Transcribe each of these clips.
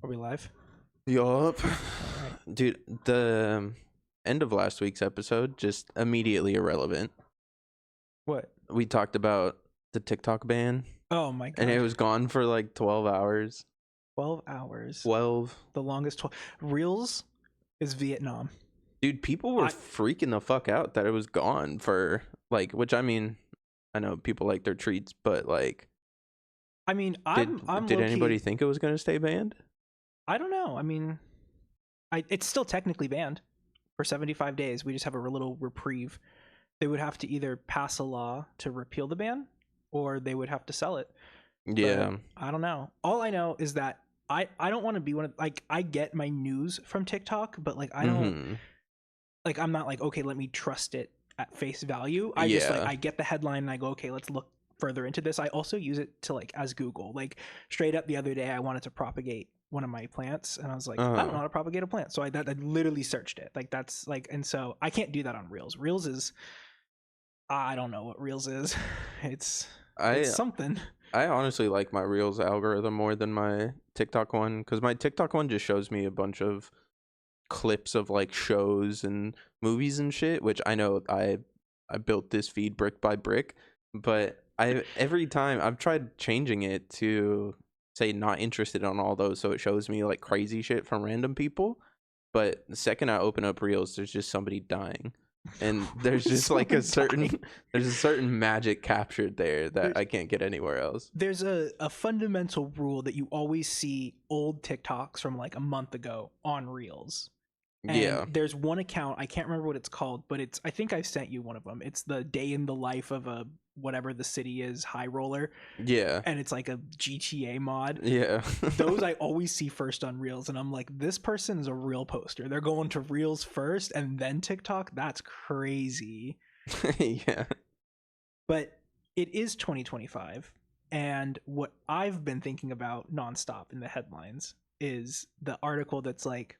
Are we live? Yup. All right. Dude, the end of last week's episode, just immediately irrelevant. What? We talked about the TikTok ban, Oh my god. and it was gone for like 12 hours. 12 hours. 12. The longest 12. Reels is Vietnam. Dude, people were freaking the fuck out that it was gone for, like, which I mean, I know people like their treats, but like, I mean, did low-key, anybody think it was going to stay banned? I don't know. I mean, it's still technically banned for 75 days. We just have a little reprieve. They would have to either pass a law to repeal the ban or they would have to sell it. Yeah. But I don't know. All I know is that I don't want to be one of, like, I get my news from TikTok, but like I don't like, I'm not like, okay, let me trust it at face value. I just like, I get the headline and I go, okay, let's look further into this. I also use it to like as Google. Like straight up the other day I wanted to propagate one of my plants and I was like, I don't know how to propagate a plant. So I literally searched it. Like that's like, and so I can't do that on Reels. Reels is, I don't know what Reels is. It's something. I honestly like my Reels algorithm more than my TikTok one, because my TikTok one just shows me a bunch of clips of like shows and movies and shit, which I know I built this feed brick by brick, but every time I've tried changing it to say not interested on all those, so it shows me like crazy shit from random people, but the second I open up Reels, there's just somebody dying. And there's just like a certain magic captured there that I can't get anywhere else. There's a fundamental rule that you always see old TikToks from like a month ago on Reels. And there's one account, I can't remember what it's called, but I think I sent you one of them. It's the day in the life of a whatever the city is high roller. Yeah. And it's like a GTA mod. Yeah. Those I always see first on Reels, and I'm like, this person is a real poster. They're going to Reels first and then TikTok. That's crazy. Yeah. But it is 2025, and what I've been thinking about nonstop in the headlines is the article that's like,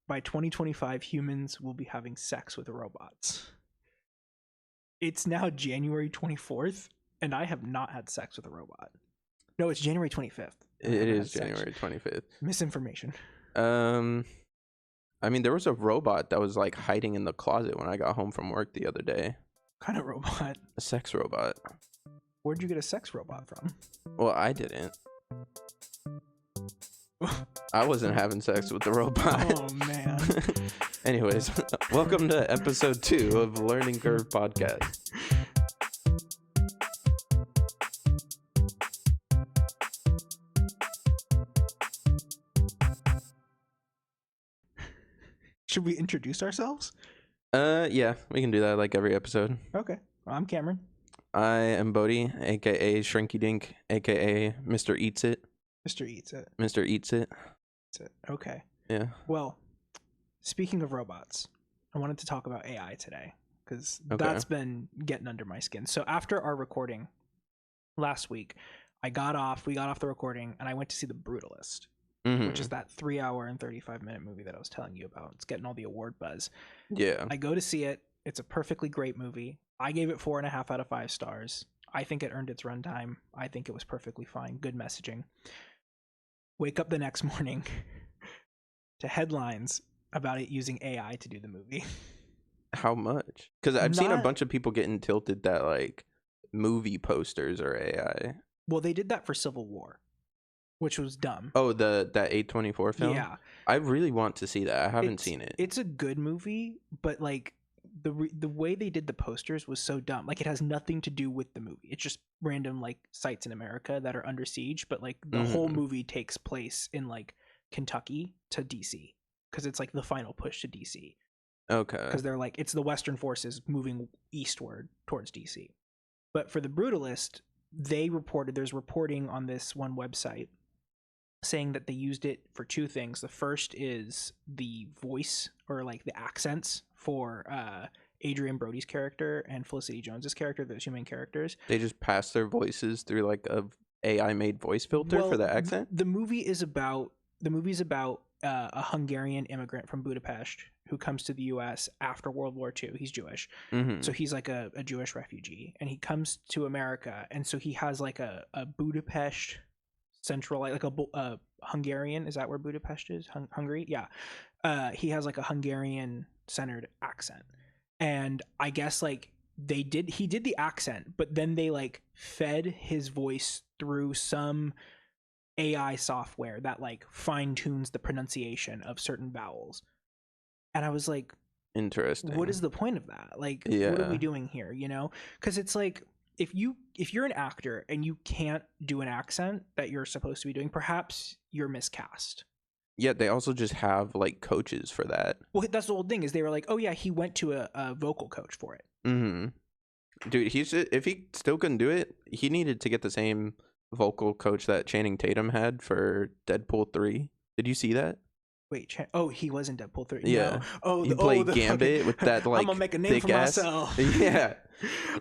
by 2025, humans will be having sex with robots. It's now January 24th, and I have not had sex with a robot. No, it's January 25th. It is January 25th. Misinformation. I mean, there was a robot that was like hiding in the closet when I got home from work the other day. What kind of robot? A sex robot. Where'd you get a sex robot from? Well, I didn't. I wasn't having sex with the robot. Oh, man. Anyways, welcome to episode 2 of Learning Curve Podcast. Should we introduce ourselves? Yeah, we can do that like every episode. Okay. I'm Cameron. I am Bodhi, aka Shrinky Dink, aka Mr. Eats It. Mr. Eats It. Mr. Eats It. Okay. Yeah. Well, speaking of robots, I wanted to talk about AI today because that's been getting under my skin. So after our recording last week, we got off the recording and I went to see The Brutalist, which is that 3 hour and 35-minute movie that I was telling you about. It's getting all the award buzz. Yeah. I go to see it. It's a perfectly great movie. I gave it 4.5 out of 5 stars. I think it earned its runtime. I think it was perfectly fine. Good messaging. Wake up the next morning to headlines about it using AI to do the movie. How much? Because I've seen a bunch of people getting tilted that like movie posters are AI. Well, they did that for Civil War, which was dumb. Oh, that A24 film? Yeah. I really want to see that. I haven't seen it. It's a good movie, but like the way they did the posters was so dumb. Like it has nothing to do with the movie. It's just random like sites in America that are under siege, but like the whole movie takes place in like Kentucky to DC because it's like the final push to DC. Okay. Because they're like, it's the Western forces moving eastward towards DC. But for The Brutalist, there's reporting on this one website saying that they used it for two things. The first is the voice or like the accents for Adrian Brody's character and Felicity Jones's character, those two main characters. They just pass their voices through like a AI made voice filter for the accent? The movie's about a Hungarian immigrant from Budapest who comes to the US after World War II. He's Jewish. So he's like a Jewish refugee and he comes to America. And so he has like a Budapest central, like a Hungarian. Is that where Budapest is? Hungary? Yeah. He has like a Hungarian centered accent. And I guess like he did the accent, but then they like fed his voice through some AI software that like fine tunes the pronunciation of certain vowels. And I was like, interesting. What is the point of that? Like, yeah. What are we doing here? You know, because it's like if you're an actor and you can't do an accent that you're supposed to be doing, perhaps you're miscast. Yeah, they also just have like coaches for that. Well, that's the whole thing is they were like, oh yeah, he went to a vocal coach for it. Dude, if he still couldn't do it, he needed to get the same vocal coach that Channing Tatum had for Deadpool 3. Did you see that? Wait, he was in Deadpool 3. Yeah. No. Oh, he played Gambit with that like I'm gonna make a name for myself. Yeah.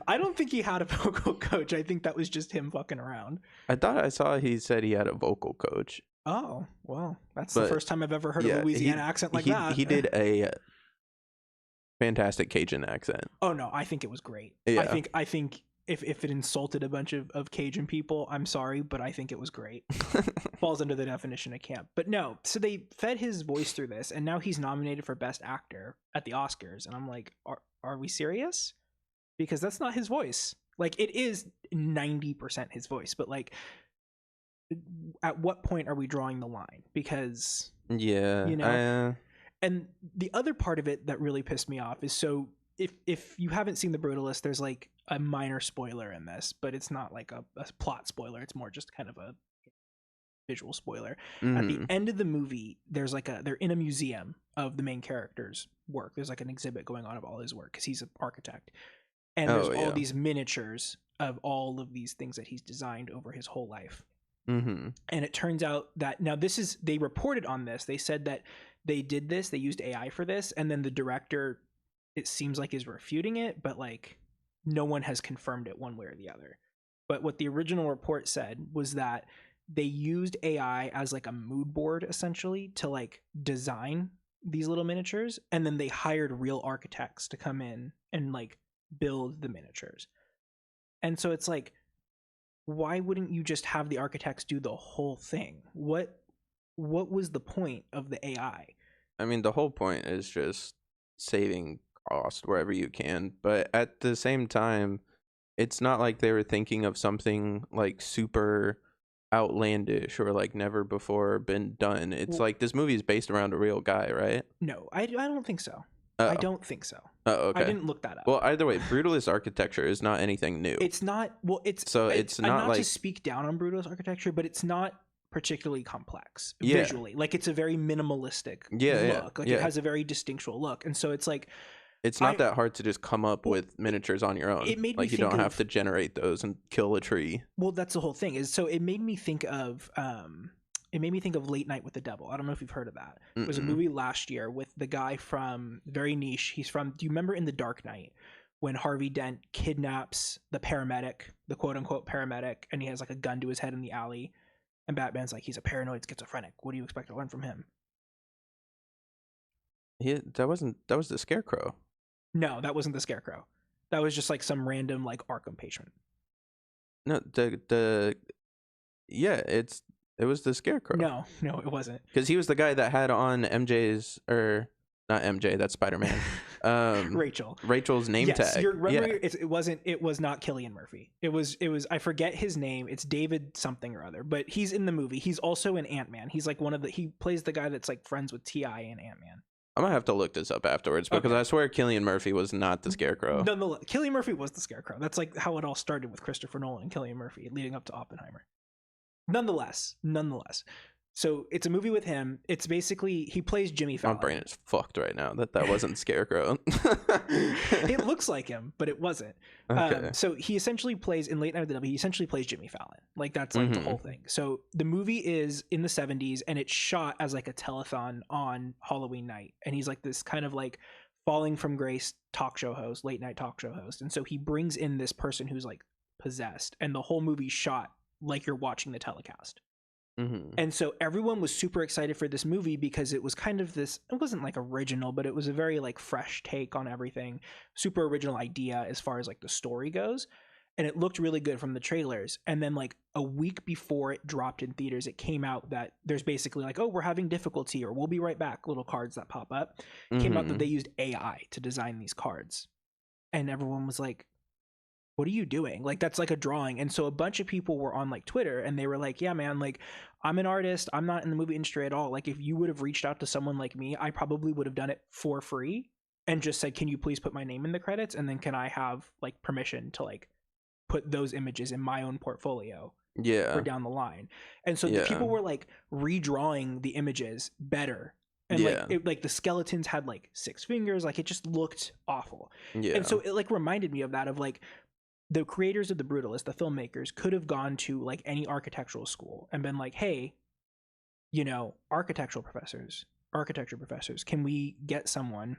I don't think he had a vocal coach. I think that was just him fucking around. I thought I saw he said he had a vocal coach. Oh, well, that's the first time I've ever heard a Louisiana accent like that. He did a fantastic Cajun accent. Oh no, I think it was great. Yeah. I think if it insulted a bunch of Cajun people, I'm sorry, but I think it was great. Falls under the definition of camp. But no, so they fed his voice through this, and now he's nominated for Best Actor at the Oscars, and I'm like, are we serious? Because that's not his voice. Like, it is 90% his voice, but like, at what point are we drawing the line? Because yeah, you know. And the other part of it that really pissed me off is, so if you haven't seen The Brutalist, there's like a minor spoiler in this, but it's not like a plot spoiler. It's more just kind of a visual spoiler. At the end of the movie, there's like they're in a museum of the main character's work. There's like an exhibit going on of all his work because he's an architect. And there's all these miniatures of all of these things that he's designed over his whole life. And it turns out that now they reported on this. They said that they did this, they used AI for this, and then the director, it seems like, is refuting it, but like no one has confirmed it one way or the other. But what the original report said was that they used AI as like a mood board essentially to like design these little miniatures, and then they hired real architects to come in and like build the miniatures. And so it's like, why wouldn't you just have the architects do the whole thing? What was the point of the AI? I mean, the whole point is just saving cost wherever you can, but at the same time, it's not like they were thinking of something like super outlandish or like never before been done. It's like this movie is based around a real guy, right? No, I don't think so. Uh-oh. I don't think so. Oh, okay. I didn't look that up. Well, either way, Brutalist architecture is not anything new. It's not. Well, it's not like, to speak down on Brutalist architecture, but it's not particularly complex visually. Like, it's a very minimalistic look. Like, it has a very distinctual look, and so it's like, it's not that hard to just come up with miniatures on your own. It made me like, you don't have to generate those and kill a tree. Well, that's the whole thing. It made me think of Late Night with the Devil. I don't know if you've heard of that. It was a movie last year with the guy from, very niche. He's from, do you remember in The Dark Knight when Harvey Dent kidnaps the paramedic, the quote unquote paramedic, and he has like a gun to his head in the alley, and Batman's like, he's a paranoid schizophrenic. What do you expect to learn from him? That was the Scarecrow. No, that wasn't the Scarecrow. That was just like some random like Arkham patient. No, it was the Scarecrow. No, it wasn't. Because he was the guy that had on MJ's, or not MJ, that's Spider-Man. Rachel's name tag. It was not Cillian Murphy. It was I forget his name. It's David something or other, but he's in the movie. He's also in Ant-Man. He's like he plays the guy that's like friends with T.I. in Ant-Man. I'm gonna have to look this up afterwards because I swear Cillian Murphy was not the Scarecrow. No, Cillian Murphy was the Scarecrow. That's like how it all started with Christopher Nolan and Cillian Murphy leading up to Oppenheimer. Nonetheless. So it's a movie with him. It's basically, he plays Jimmy Fallon. My brain is fucked right now that wasn't Scarecrow. It looks like him, but it wasn't. Okay. So he essentially plays, in Late Night with the Devil, he essentially plays Jimmy Fallon. Like, that's like the whole thing. So the movie is in the 70s, and it's shot as like a telethon on Halloween night. And he's like this kind of like falling from grace talk show host, late night talk show host. And so he brings in this person who's like possessed, and the whole movie's shot like you're watching the telecast. And so everyone was super excited for this movie because it was kind of this, it wasn't like original, but it was a very like fresh take on everything, super original idea as far as like the story goes. and it looked really good from the trailers. And then like a week before it dropped in theaters, it came out that there's basically like, oh, we're having difficulty, or we'll be right back, little cards that pop up. Came out that they used AI to design these cards. And everyone was like, what are you doing? Like, that's like a drawing. And so a bunch of people were on like Twitter, and they were like, yeah, man, like, I'm an artist. I'm not in the movie industry at all. Like, if you would have reached out to someone like me, I probably would have done it for free and just said, can you please put my name in the credits? And then can I have like permission to like put those images in my own portfolio for down the line? And so the people were like redrawing the images better. And like the skeletons had like 6 fingers. Like, it just looked awful. And so it like reminded me of that, of like, the creators of The Brutalist, the filmmakers, could have gone to like any architectural school and been like, hey, you know, architecture professors, can we get someone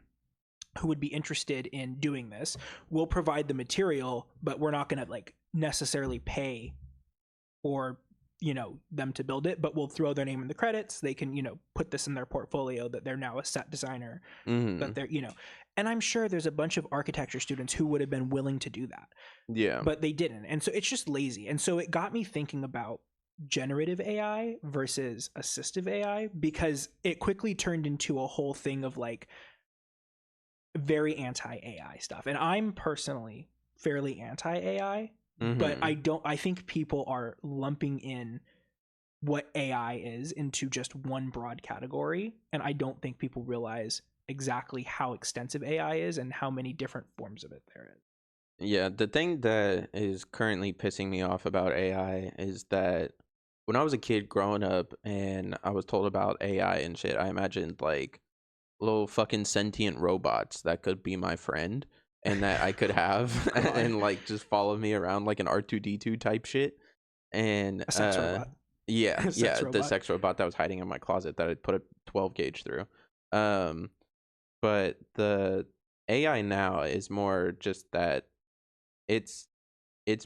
who would be interested in doing this? We'll provide the material, but we're not going to like necessarily pay for, you know, them to build it, but we'll throw their name in the credits. They can, you know, put this in their portfolio that they're now a set designer, that they're, you know, and I'm sure there's a bunch of architecture students who would have been willing to do that. Yeah. But they didn't. And so it's just lazy. And so it got me thinking about generative AI versus assistive AI, because it quickly turned into a whole thing of like very anti-AI stuff. And I'm personally fairly anti-AI, but I think people are lumping in what AI is into just one broad category. And I don't think people realize exactly how extensive AI is and how many different forms of it there is. Yeah, the thing that is currently pissing me off about AI is that when I was a kid growing up and I was told about AI and shit, I imagined like little fucking sentient robots that could be my friend and that I could have and like just follow me around like an R2D2 type shit. And a sex robot. Yeah, the sex robot that was hiding in my closet that I put a 12 gauge through. But the AI now is more just that it's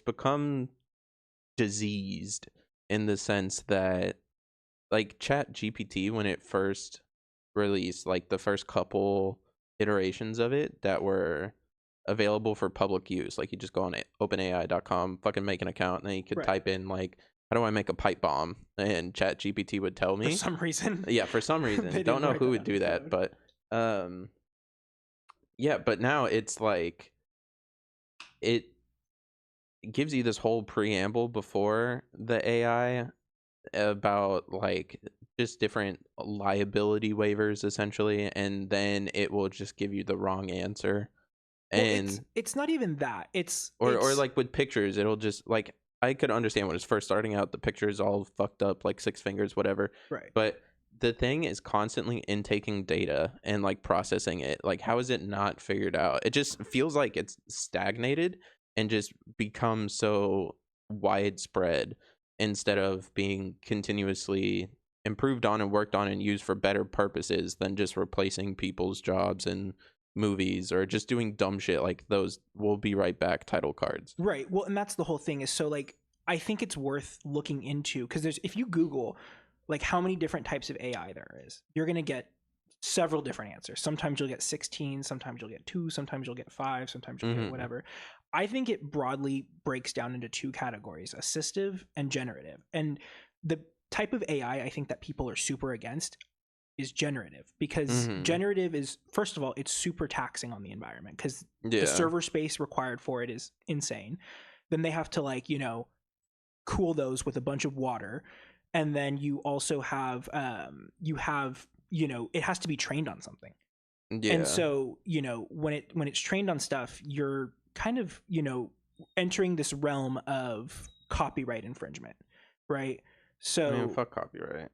become diseased in the sense that like Chat GPT, when it first released, like the first couple iterations of it that were available for public use, like you just go on openai.com, fucking make an account, and then you could type in like, how do I make a pipe bomb? And Chat GPT would tell me. For some reason. Yeah, for some reason. Don't know who would do that, but yeah, but now it's like it gives you this whole preamble before the AI about like just different liability waivers essentially, and then it will just give you the wrong answer. And well, it's not even that. It's like with pictures, it'll just like, I could understand when it's first starting out, the picture is all fucked up, like 6 fingers, whatever. Right. But the thing is constantly intaking data and like processing it. Like, how is it not figured out? It just feels like it's stagnated and just become so widespread instead of being continuously improved on and worked on and used for better purposes than just replacing people's jobs in movies or just doing dumb shit like those "we'll be right back" title cards. Right. Well, and that's the whole thing, is so like I think it's worth looking into, because there's, if you Google like how many different types of AI there is, you're going to get several different answers. Sometimes you'll get 16, sometimes you'll get 2, sometimes you'll get 5, sometimes you'll get whatever. I think it broadly breaks down into 2 categories: assistive and generative. And the type of AI I think that people are super against is generative, because generative is, first of all, it's super taxing on the environment, because the server space required for it is insane. Then they have to like, you know, cool those with a bunch of water. And then you also have, you know, it has to be trained on something. Yeah. And so, you know, when it's trained on stuff, you're kind of, you know, entering this realm of copyright infringement, right? So, man, fuck copyright.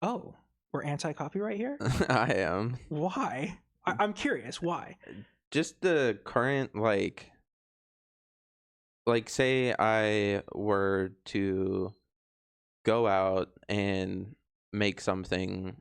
Oh, we're anti-copyright here? I am. Why? I'm curious. Why? Just the current, like say I were to go out and make something,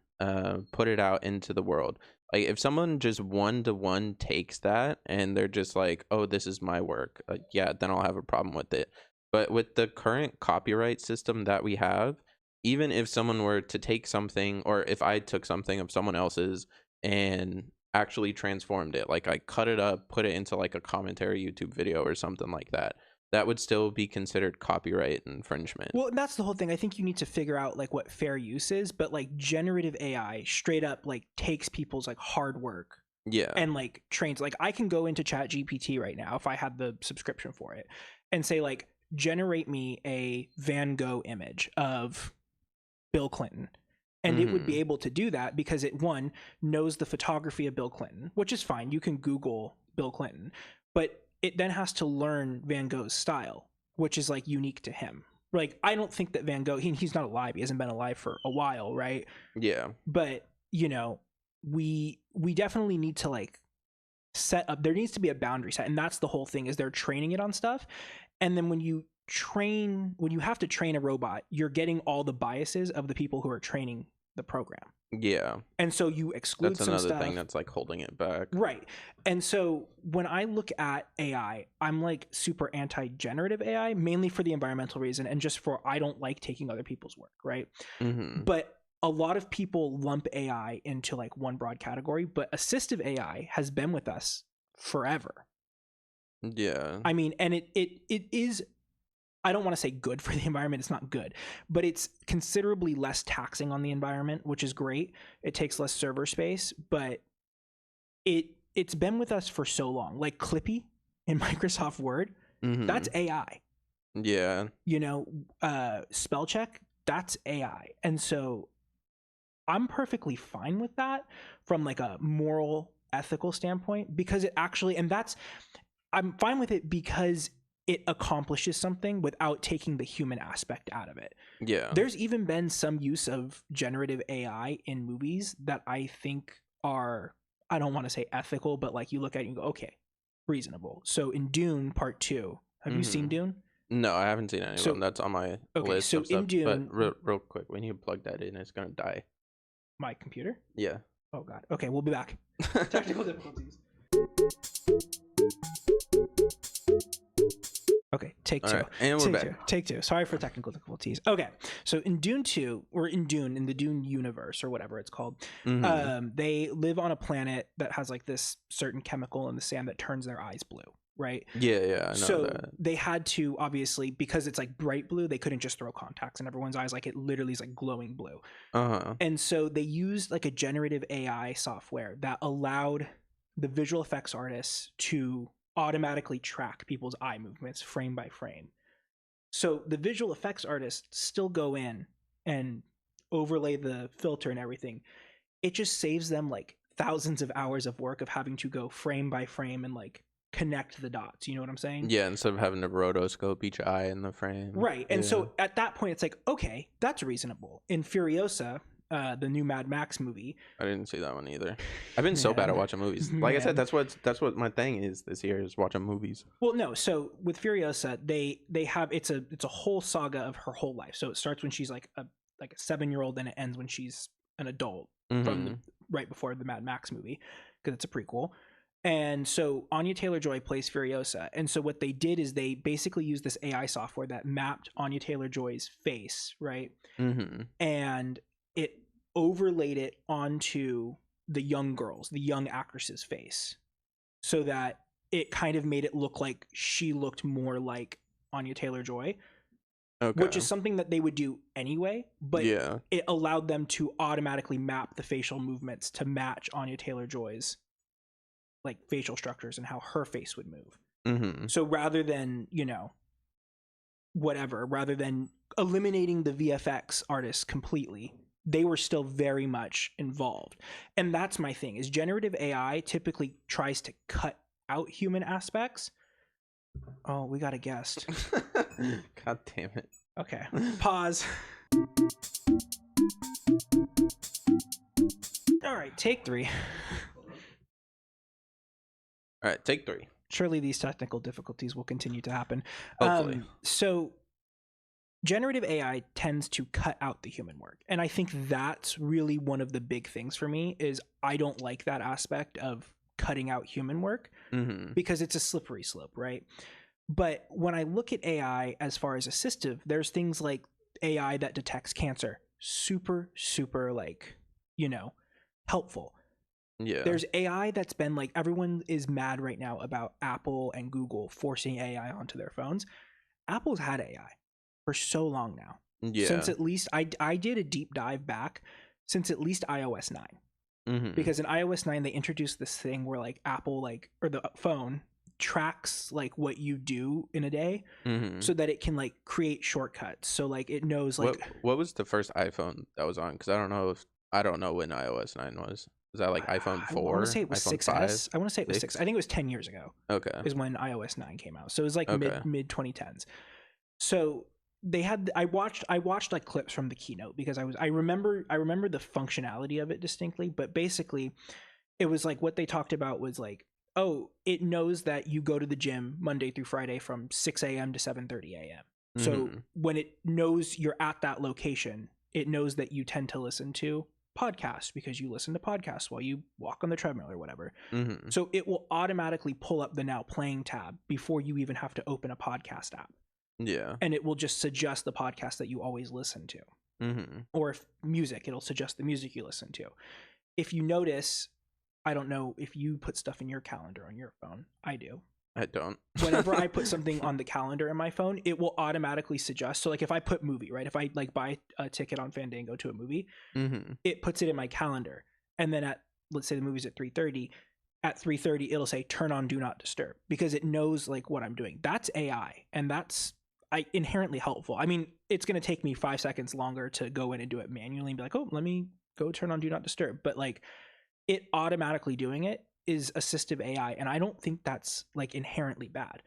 put it out into the world. Like, if someone just one-to-one takes that and they're just like, oh, this is my work, yeah, then I'll have a problem with it. But with the current copyright system that we have, even if someone were to take something, or if I took something of someone else's and actually transformed it, like I cut it up, put it into like a commentary YouTube video or something like that, that would still be considered copyright infringement. Well, that's the whole thing. I think you need to figure out like what fair use is, but like generative AI straight up like takes people's like hard work. Yeah. And like trains, like I can go into ChatGPT right now if I had the subscription for it and say like, generate me a Van Gogh image of Bill Clinton. And it would be able to do that because it, one, knows the photography of Bill Clinton, which is fine. You can Google Bill Clinton, but it then has to learn Van Gogh's style, which is like unique to him. Like, I don't think that Van Gogh, he's not alive. He hasn't been alive for a while, right? Yeah. But, you know, we definitely need to like set up, there needs to be a boundary set. And that's the whole thing, is they're training it on stuff. And then when you have to train a robot, you're getting all the biases of the people who are training the program. Yeah. And so you exclude some stuff. That's another thing that's like holding it back. Right. And so when I look at AI, I'm like super anti-generative AI, mainly for the environmental reason and just for I don't like taking other people's work, right? But a lot of people lump AI into like one broad category, but assistive AI has been with us forever. Yeah. I mean, and it is, I don't want to say good for the environment. It's not good, but it's considerably less taxing on the environment, which is great. It takes less server space, but it's been with us for so long. Like Clippy in Microsoft Word, that's AI. Yeah. You know, spell check, that's AI. And so I'm perfectly fine with that from like a moral, ethical standpoint, because it actually, and that's, I'm fine with it because it accomplishes something without taking the human aspect out of it. Yeah. There's even been some use of generative AI in movies that I think are, I don't want to say ethical, but like you look at it and you go, okay, reasonable. So in Dune Part 2, have you seen Dune? No, I haven't seen any of them. That's on my list. So of stuff, in Dune, but real quick, when you plug that in, it's gonna die. My computer? Yeah. Oh god. Okay, we'll be back. Technical difficulties. Okay, take two. Right, and we're back. Take two. Sorry for technical difficulties. Okay, so in Dune 2, or in Dune, in the Dune universe, or whatever it's called, they live on a planet that has like this certain chemical in the sand that turns their eyes blue, right? Yeah, I know so that. They had to, obviously, because it's like bright blue, they couldn't just throw contacts in everyone's eyes. Like it literally is like glowing blue. And so they used like a generative AI software that allowed the visual effects artists to automatically track people's eye movements frame by frame. So the visual effects artists still go in and overlay the filter and everything. It just saves them like thousands of hours of work of having to go frame by frame and like connect the dots. You know what I'm saying? Yeah, instead of having to rotoscope each eye in the frame. Right. And so at that point, it's like, okay, that's reasonable. In Furiosa, the new Mad Max movie, I didn't see that one either. I've been so bad at watching movies. Like I said, that's what my thing is this year, is watching movies. Well, no. So with Furiosa, they have it's a whole saga of her whole life. So it starts when she's like a 7-year-old, and it ends when she's an adult from right before the Mad Max movie, because it's a prequel. And so Anya Taylor-Joy plays Furiosa. And so what they did is they basically used this AI software that mapped Anya Taylor-Joy's face, right? And it overlaid it onto the young actress's face, so that it kind of made it look like she looked more like Anya Taylor-Joy, which is something that they would do anyway, but it allowed them to automatically map the facial movements to match Anya Taylor-Joy's like facial structures and how her face would move. So rather than, rather than eliminating the VFX artists completely, they were still very much involved. And that's my thing, is generative AI typically tries to cut out human aspects. Oh, we got a guest. God damn it. Okay. Pause. All right, take 3. All right, take 3. Surely these technical difficulties will continue to happen. Hopefully. So generative AI tends to cut out the human work. And I think that's really one of the big things for me, is I don't like that aspect of cutting out human work, because it's a slippery slope, right? But when I look at AI as far as assistive, there's things like AI that detects cancer. Super, super helpful. Yeah. There's AI that's been everyone is mad right now about Apple and Google forcing AI onto their phones. Apple's had AI for so long now. Yeah. Since at least I did a deep dive back since at least iOS 9. Mm-hmm. Because in iOS 9 they introduced this thing where like Apple or the phone tracks like what you do in a day, so that it can like create shortcuts. So like it knows like what was the first iPhone that was on? Because I don't know when iOS 9 was. Was that like iPhone 4? I want to say it was iPhone 6S. 5? I want to say it was 6. I think it was 10 years ago. Okay. Is when iOS 9 came out. So it was like Okay. mid 2010s. So they had I watched like clips from the keynote because I remember the functionality of it distinctly, but basically it was like what they talked about was like, oh, it knows that you go to the gym Monday through Friday from 6 a.m. to 7:30 a.m. So when it knows you're at that location, it knows that you tend to listen to podcasts because you listen to podcasts while you walk on the treadmill or whatever. So it will automatically pull up the now playing tab before you even have to open a podcast app. Yeah. And it will just suggest the podcast that you always listen to. Or if music, it'll suggest the music you listen to. If you notice, I don't know if you put stuff in your calendar on your phone. I do. I don't. Whenever I put something on the calendar in my phone, it will automatically suggest. So like if I put movie, right? If I like buy a ticket on Fandango to a movie, it puts it in my calendar. And then let's say the movie's at 3:30, at 3:30 it'll say turn on do not disturb because it knows like what I'm doing. That's AI, and that's inherently helpful. I mean, it's going to take me 5 seconds longer to go in and do it manually and be like, oh, let me go turn on do not disturb. But like it automatically doing it is assistive AI, and I don't think that's like inherently bad.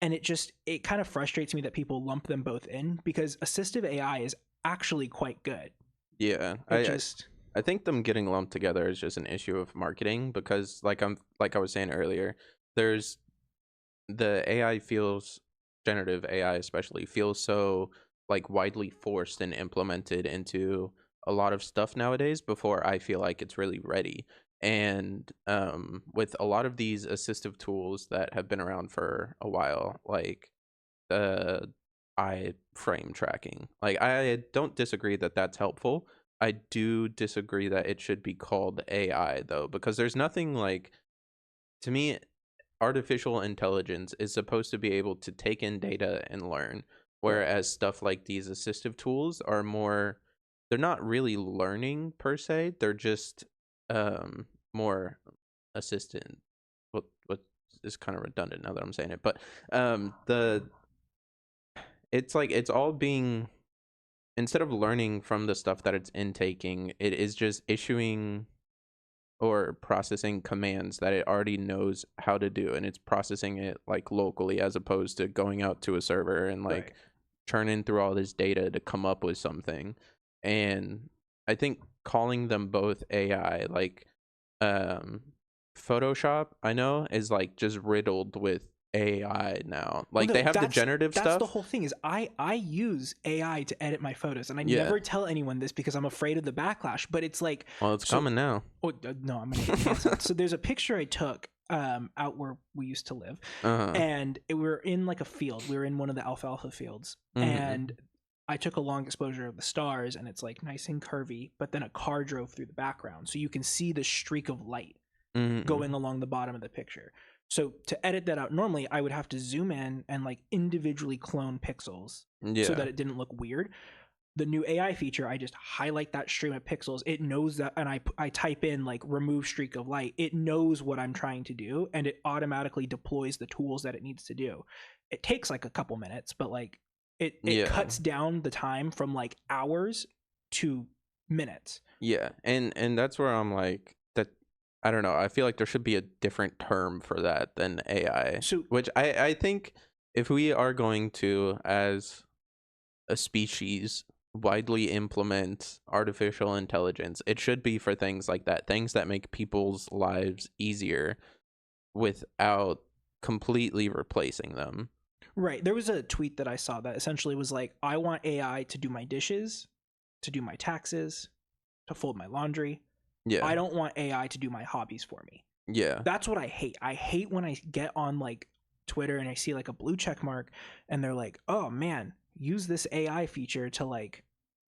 And it kind of frustrates me that people lump them both in because assistive AI is actually quite good. Yeah. I think them getting lumped together is just an issue of marketing because like I was saying earlier, there's the AI feels generative AI especially feels so like widely forced and implemented into a lot of stuff nowadays before I feel like it's really ready. And with a lot of these assistive tools that have been around for a while, like the eye frame tracking, like I don't disagree that that's helpful. I do disagree that it should be called AI though, because there's nothing like, to me, artificial intelligence is supposed to be able to take in data and learn, whereas stuff like these assistive tools are more, they're not really learning per se, they're just more assistant. What is kind of redundant now that I'm saying it, but it's like it's all being, instead of learning from the stuff that it's intaking, it is just issuing or processing commands that it already knows how to do, and it's processing it like locally as opposed to going out to a server and like churning through all this data to come up with something. And I think calling them both AI, like Photoshop, I know, is like just riddled with AI now. Like they have the generative stuff. That's the whole thing is I use AI to edit my photos, and I never tell anyone this because I'm afraid of the backlash, but it's like, well, it's coming now. Oh no, I'm gonna get canceled. So there's a picture I took out where we used to live, and we were in like a field. We were in one of the alfalfa fields, and I took a long exposure of the stars, and it's like nice and curvy, but then a car drove through the background, so you can see the streak of light going along the bottom of the picture. So to edit that out, normally I would have to zoom in and like individually clone pixels so that it didn't look weird. The new AI feature, I just highlight that stream of pixels. It knows that, and I type in like remove streak of light. It knows what I'm trying to do, and it automatically deploys the tools that it needs to do. It takes like a couple minutes, but like it cuts down the time from like hours to minutes. Yeah, and that's where I'm like, that, I don't know. I feel like there should be a different term for that than AI. So, which I think if we are going to, as a species, widely implement artificial intelligence, it should be for things like that, things that make people's lives easier without completely replacing them. Right. There was a tweet that I saw that essentially was like, I want AI to do my dishes, to do my taxes, to fold my laundry. Yeah. I don't want AI to do my hobbies for me. Yeah. That's what I hate. I hate when I get on like Twitter and I see like a blue check mark and they're like, oh man, use this AI feature to like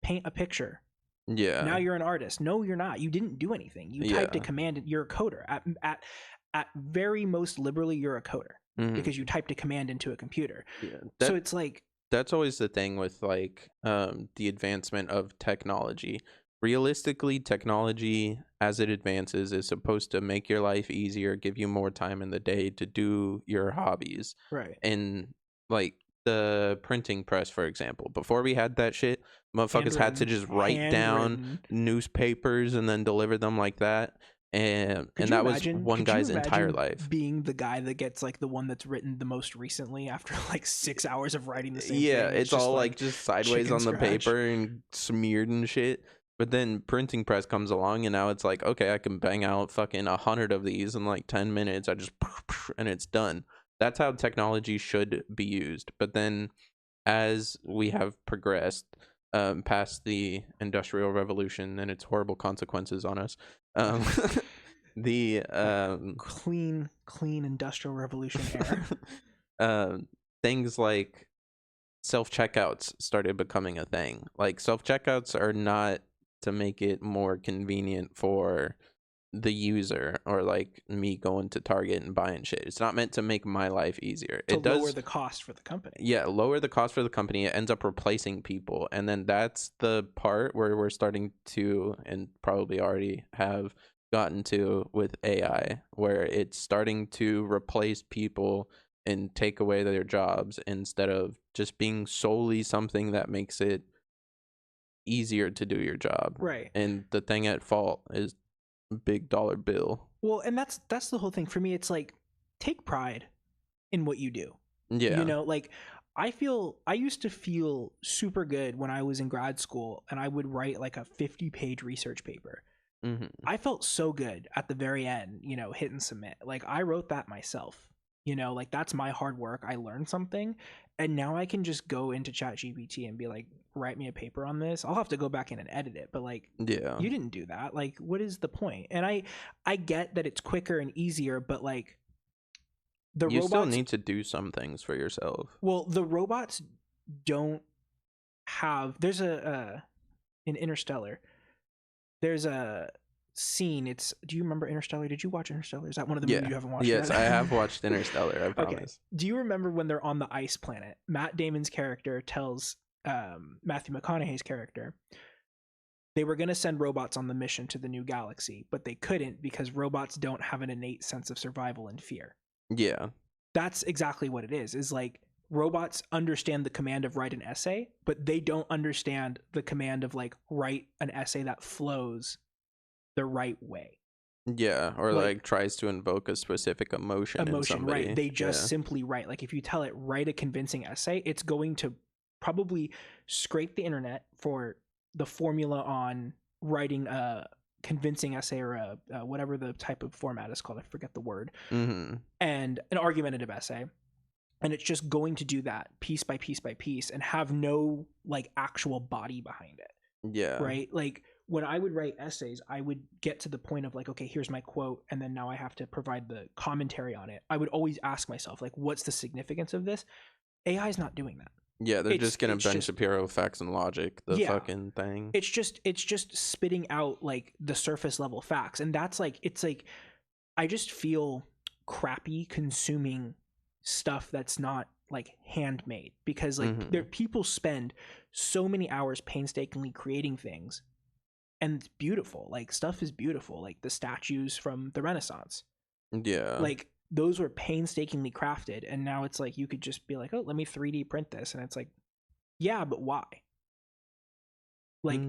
paint a picture. Yeah. Now you're an artist. No, you're not. You didn't do anything. You typed a command and you're a coder. At very most liberally, you're a coder. because you typed a command into a computer. Yeah, so it's like that's always the thing with like the advancement of technology. Realistically, technology as it advances is supposed to make your life easier, give you more time in the day to do your hobbies. right. And like the printing press, for example, before we had that shit, motherfuckers had to just write down newspapers and then deliver them like that. And that was one guy's entire life. Being the guy that gets like the one that's written the most recently after like 6 hours of writing the same Yeah, thing. it's all like just sideways on the paper and smeared and shit. But then printing press comes along and now it's like, okay, I can bang out fucking 100 of these in like 10 minutes. I just and it's done. That's how technology should be used. But then as we have progressed past the Industrial Revolution and its horrible consequences on us, the clean Industrial Revolution era, things like self-checkouts started becoming a thing. Like self-checkouts are not to make it more convenient for the user or like me going to Target and buying shit. It's not meant to make my life easier. It does lower the cost for the company. Yeah, lower the cost for the company. It ends up replacing people. And then that's the part where we're starting to, and probably already have gotten to with AI, where it's starting to replace people and take away their jobs instead of just being solely something that makes it easier to do your job. Right. And the thing at fault is big dollar bill. Well, and that's the whole thing for me. It's like, take pride in what you do. Yeah. You know, like I used to feel super good when I was in grad school and I would write like a 50-page research paper. Mm-hmm. I felt so good at the very end, you know, hit and submit. Like I wrote that myself. You know, like that's my hard work. I learned something, and now I can just go into ChatGPT and be like, write me a paper on this. I'll have to go back in and edit it, but like, yeah, you didn't do that. Like, what is the point? And I get that it's quicker and easier, but like, you robots still need to do some things for yourself. Well, the robots don't have. There's in Interstellar. There's a scene. It's, do you remember Interstellar? Did you watch Interstellar? Is that one of the movies you haven't watched yet? Yes, I have watched Interstellar, I promise. Okay. Do you remember when they're on the ice planet? Matt Damon's character tells Matthew McConaughey's character they were going to send robots on the mission to the new galaxy, but they couldn't because robots don't have an innate sense of survival and fear. Yeah. That's exactly what it is like robots understand the command of write an essay, but they don't understand the command of like write an essay that flows the right way. Yeah, or like tries to invoke a specific emotion in somebody. Right. They just simply write. Like if you tell it write a convincing essay, it's going to probably scrape the internet for the formula on writing a convincing essay or a whatever the type of format is called. I forget the word. Mm-hmm. And an argumentative essay. And it's just going to do that piece by piece by piece and have no like actual body behind it. Yeah. Right. Like when I would write essays, I would get to the point of like, okay, here's my quote. And then now I have to provide the commentary on it. I would always ask myself, like, what's the significance of this? AI is not doing that. Yeah, they're just going to Ben Shapiro facts and logic, the fucking thing. It's just spitting out like the surface level facts. And that's like, it's like, I just feel crappy consuming stuff that's not like handmade because like there people spend so many hours painstakingly creating things and it's beautiful. Like stuff is beautiful, like the statues from the Renaissance. Yeah. Like those were painstakingly crafted and now it's like you could just be like, oh, let me 3D print this, and it's like, yeah, but why? Like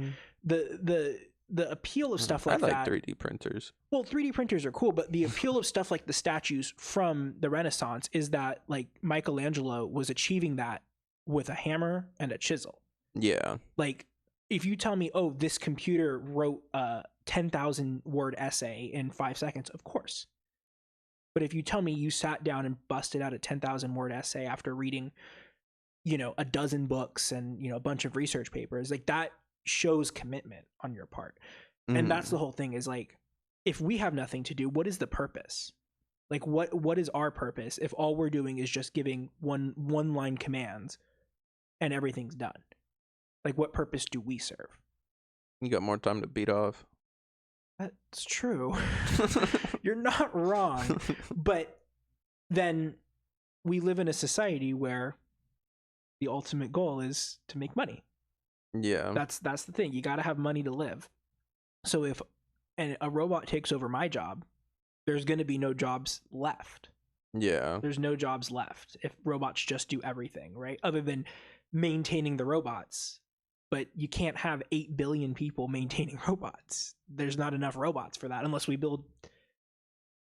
the appeal of stuff like that. I like 3D printers. Well, 3D printers are cool, but the appeal of stuff like the statues from the Renaissance is that like Michelangelo was achieving that with a hammer and a chisel. Yeah. Like if you tell me, oh, this computer wrote a 10,000 word essay in 5 seconds, of course. But if you tell me you sat down and busted out a 10,000 word essay after reading, you know, a dozen books and, you know, a bunch of research papers, like that shows commitment on your part. And that's the whole thing is like, if we have nothing to do, what is the purpose? Like what is our purpose if all we're doing is just giving one line commands and everything's done? Like what purpose do we serve? You got more time to beat off. That's true. You're not wrong. But then we live in a society where the ultimate goal is to make money. Yeah. That's the thing. You got to have money to live. So if a robot takes over my job, there's going to be no jobs left. Yeah. There's no jobs left if robots just do everything, right? Other than maintaining the robots. But you can't have 8 billion people maintaining robots. There's not enough robots for that unless we build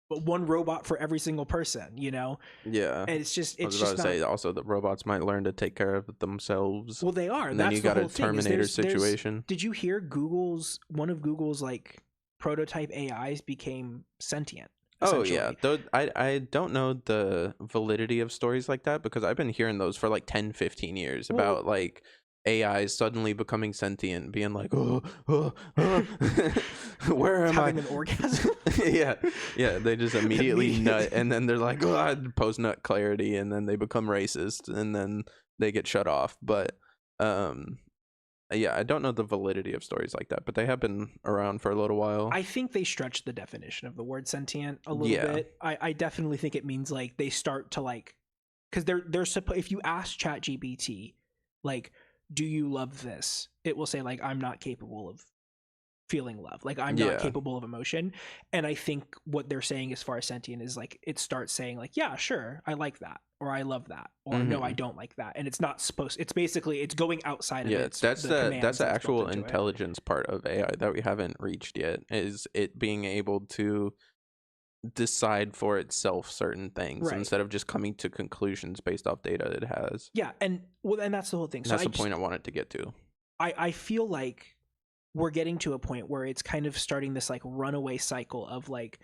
one robot for every single person, you know? Yeah. And it's just, I was about to say also the robots might learn to take care of themselves. Well, they are. And then you got a Terminator situation. Did you hear one of Google's like prototype AIs became sentient? Oh yeah, I don't know the validity of stories like that because I've been hearing those for like 10-15 years about like AIs suddenly becoming sentient, being like, where am I? Having an orgasm. yeah, they just immediately nut, and then they're like, post nut clarity, and then they become racist, and then they get shut off. But yeah, I don't know the validity of stories like that, but they have been around for a little while. I think they stretch the definition of the word sentient a little bit. I definitely think it means like they start to like, because they're supposed. If you ask ChatGPT, like, do you love this? It will say like, I'm not capable of feeling love. Like I'm not capable of emotion. And I think what they're saying as far as sentient is like, it starts saying like, yeah, sure, I like that, or I love that, or no, I don't like that. And it's not supposed. It's basically it's going outside of it. That's the actual intelligence part of AI that we haven't reached yet. Is it being able to decide for itself certain things instead of just coming to conclusions based off data it has. Yeah, and that's the whole thing. So that's the point I wanted to get to. I feel like we're getting to a point where it's kind of starting this like runaway cycle of like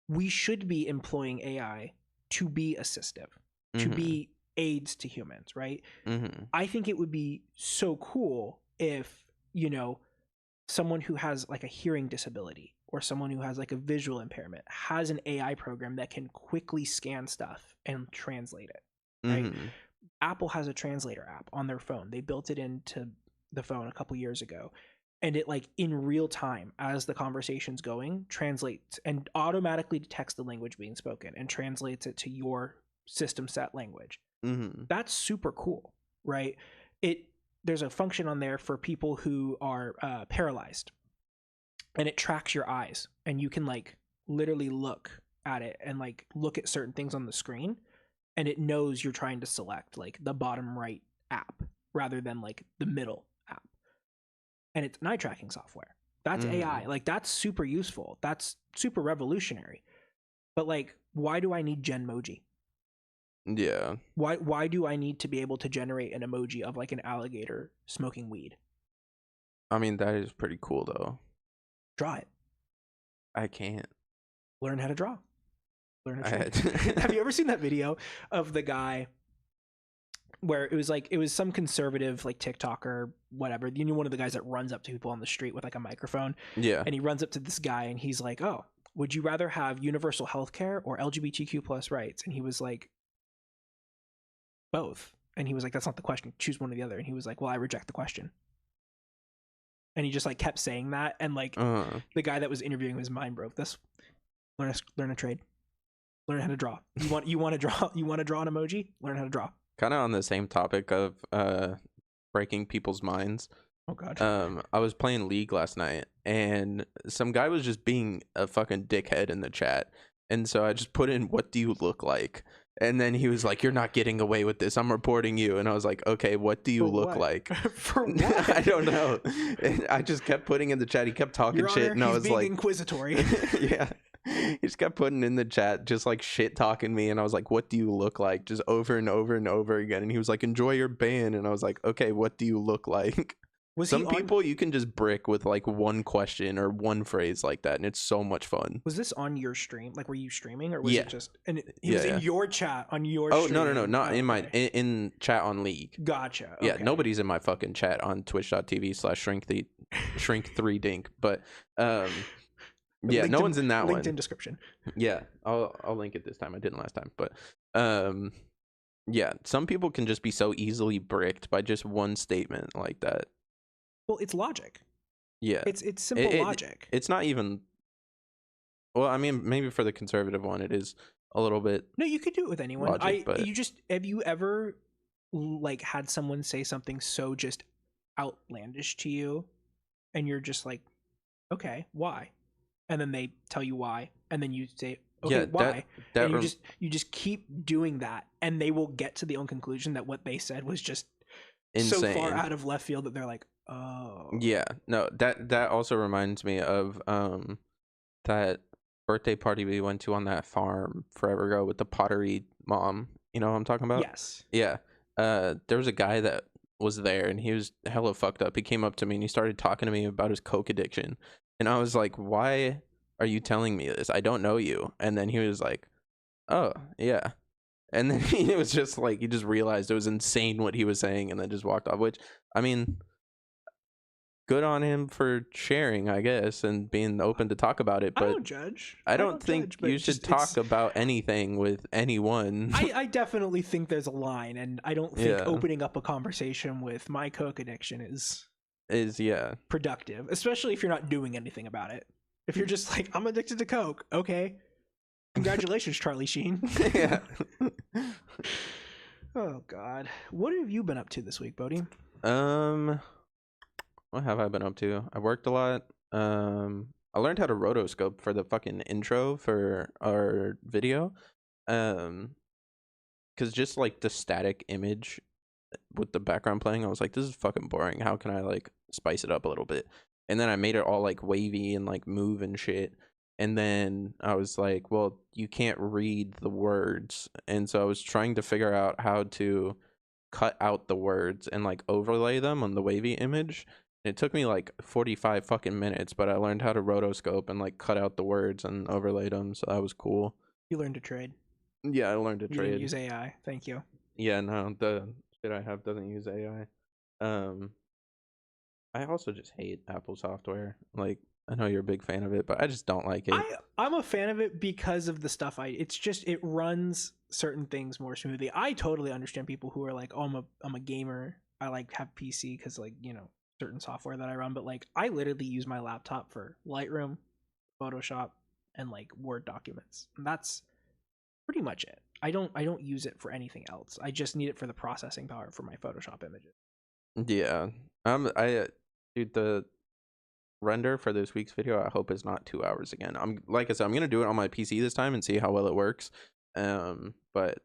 we should be employing AI to be assistive, to be aids to humans, right? I think it would be so cool if, you know, someone who has like a hearing disability or someone who has like a visual impairment has an AI program that can quickly scan stuff and translate it, right? Apple has a translator app on their phone. They built it into the phone a couple years ago, and it like in real time as the conversation's going translates and automatically detects the language being spoken and translates it to your system set language. That's super cool, right? There's a function on there for people who are paralyzed, and it tracks your eyes, and you can like literally look at it and like look at certain things on the screen, and it knows you're trying to select like the bottom right app rather than like the middle app. And it's an eye tracking software. That's AI. Like that's super useful. That's super revolutionary. But like, why do I need Genmoji? Yeah. Why do I need to be able to generate an emoji of like an alligator smoking weed? I mean, that is pretty cool though. Draw it. I can't. Learn how to draw. Learn how to Have you ever seen that video of the guy where it was some conservative like TikToker, whatever, you know, one of the guys that runs up to people on the street with like a microphone. Yeah. And he runs up to this guy and he's like, "Oh, would you rather have universal health care or LGBTQ plus rights?" And he was like, "Both." And he was like, "That's not the question. Choose one or the other." And he was like, "Well, I reject the question." And he just like kept saying that, and like the guy that was interviewing his mind broke. This learn a trade, learn how to draw. You want to draw an emoji? Learn how to draw. Kind of on the same topic of breaking people's minds. Oh god. I was playing League last night, and some guy was just being a fucking dickhead in the chat, and so I just put in, "What do you look like?" And then he was like, "You're not getting away with this. I'm reporting you." And I was like, "Okay, what do you look like?" For what? I don't know. And I just kept putting in the chat. He kept talking Your shit, Honor, and I was being like, inquisitory. Yeah. He just kept putting in the chat, just like shit talking me, and I was like, "What do you look like?" Just over and over and over again. And he was like, "Enjoy your ban." And I was like, "Okay, what do you look like?" Some people you can just brick with like one question or one phrase like that, and it's so much fun. Was this on your stream? Like, were you streaming, or was it just? And he was in your chat on your. Oh, stream? No, not in my in chat on League. Gotcha. Yeah, okay. Nobody's in my fucking chat on twitch.tv/shrink3dink, but yeah, no one's in that one. LinkedIn description. Yeah, I'll link it this time. I didn't last time, but yeah, some people can just be so easily bricked by just one statement like that. Well, it's logic. Yeah, it's simple logic. It's not even. Well, I mean, maybe for the conservative one, it is a little bit. No, you could do it with anyone. Logic, but... Have you ever like had someone say something so just outlandish to you, and you're just like, okay, why? And then they tell you why, and then you say, okay, why? And you just keep doing that, and they will get to the own conclusion that what they said was just insane, so far out of left field that they're like, oh. Yeah, no, that also reminds me of that birthday party we went to on that farm forever ago with the pottery mom. You know what I'm talking about? Yes. Yeah. There was a guy that was there, and he was hella fucked up. He came up to me and he started talking to me about his coke addiction, and I was like, why are you telling me this? I don't know you. And then he was like, oh yeah. And then it was just like, he just realized it was insane what he was saying, and then just walked off. Which, I mean, good on him for sharing, I guess, and being open to talk about it. But I don't judge. I don't think you should talk about anything with anyone. I definitely think there's a line, and I don't think opening up a conversation with my coke addiction is productive, especially if you're not doing anything about it. If you're just like, I'm addicted to coke, okay, congratulations, Charlie Sheen. Yeah. Oh God, what have you been up to this week, Bodhi? What have I been up to? I worked a lot. I learned how to rotoscope for the fucking intro for our video. Because just like the static image with the background playing, I was like, this is fucking boring. How can I like spice it up a little bit? And then I made it all like wavy and like move and shit. And then I was like, well, you can't read the words. And so I was trying to figure out how to cut out the words and like overlay them on the wavy image. It took me like 45 fucking minutes, but I learned how to rotoscope and like cut out the words and overlay them. So that was cool. You learned to trade. Yeah, I learned to trade. You didn't use AI. Thank you. Yeah, no, the shit I have doesn't use AI. I also just hate Apple software. Like, I know you're a big fan of it, but I just don't like it. I'm a fan of it because of the stuff it's just, it runs certain things more smoothly. I totally understand people who are like, oh, I'm a gamer. I like have PC because like, you know, certain software that I run, but like I literally use my laptop for Lightroom, Photoshop, and like Word documents. And that's pretty much it. I don't use it for anything else. I just need it for the processing power for my Photoshop images. Yeah. Dude, the render for this week's video, I hope is not 2 hours again. Like I said, I'm gonna do it on my PC this time and see how well it works. But